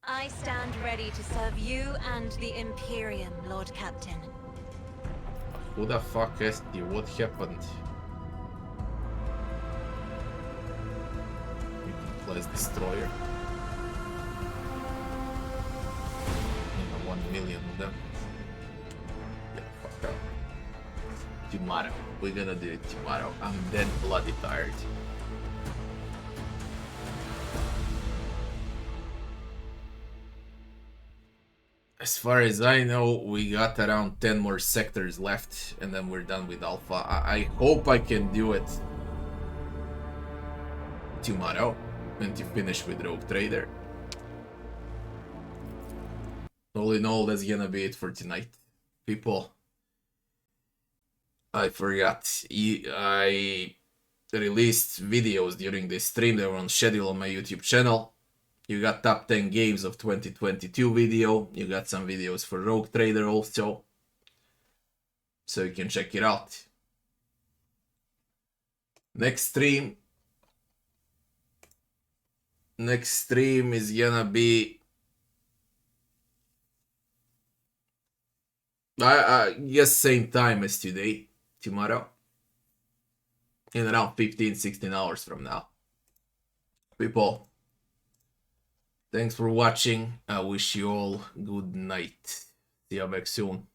I stand ready to serve you and the Imperium, Lord Captain. Who the fuck asked you? What happened? We can place destroyer. 1 million of them. Get the fuck out. Tomorrow. We're gonna do it tomorrow. I'm dead bloody tired. As far as I know, we got around 10 more sectors left, and then we're done with Alpha. I hope I can do it tomorrow, and to finish with Rogue Trader. All in all, that's gonna be it for tonight, people. I forgot. I released videos during this stream. They were on schedule on my YouTube channel. You got top 10 games of 2022 video. You got some videos for Rogue Trader also. So you can check it out. Next stream is gonna be... I guess same time as today. Tomorrow. In around 15-16 hours from now. People. Thanks for watching. I wish you all good night. See you back soon.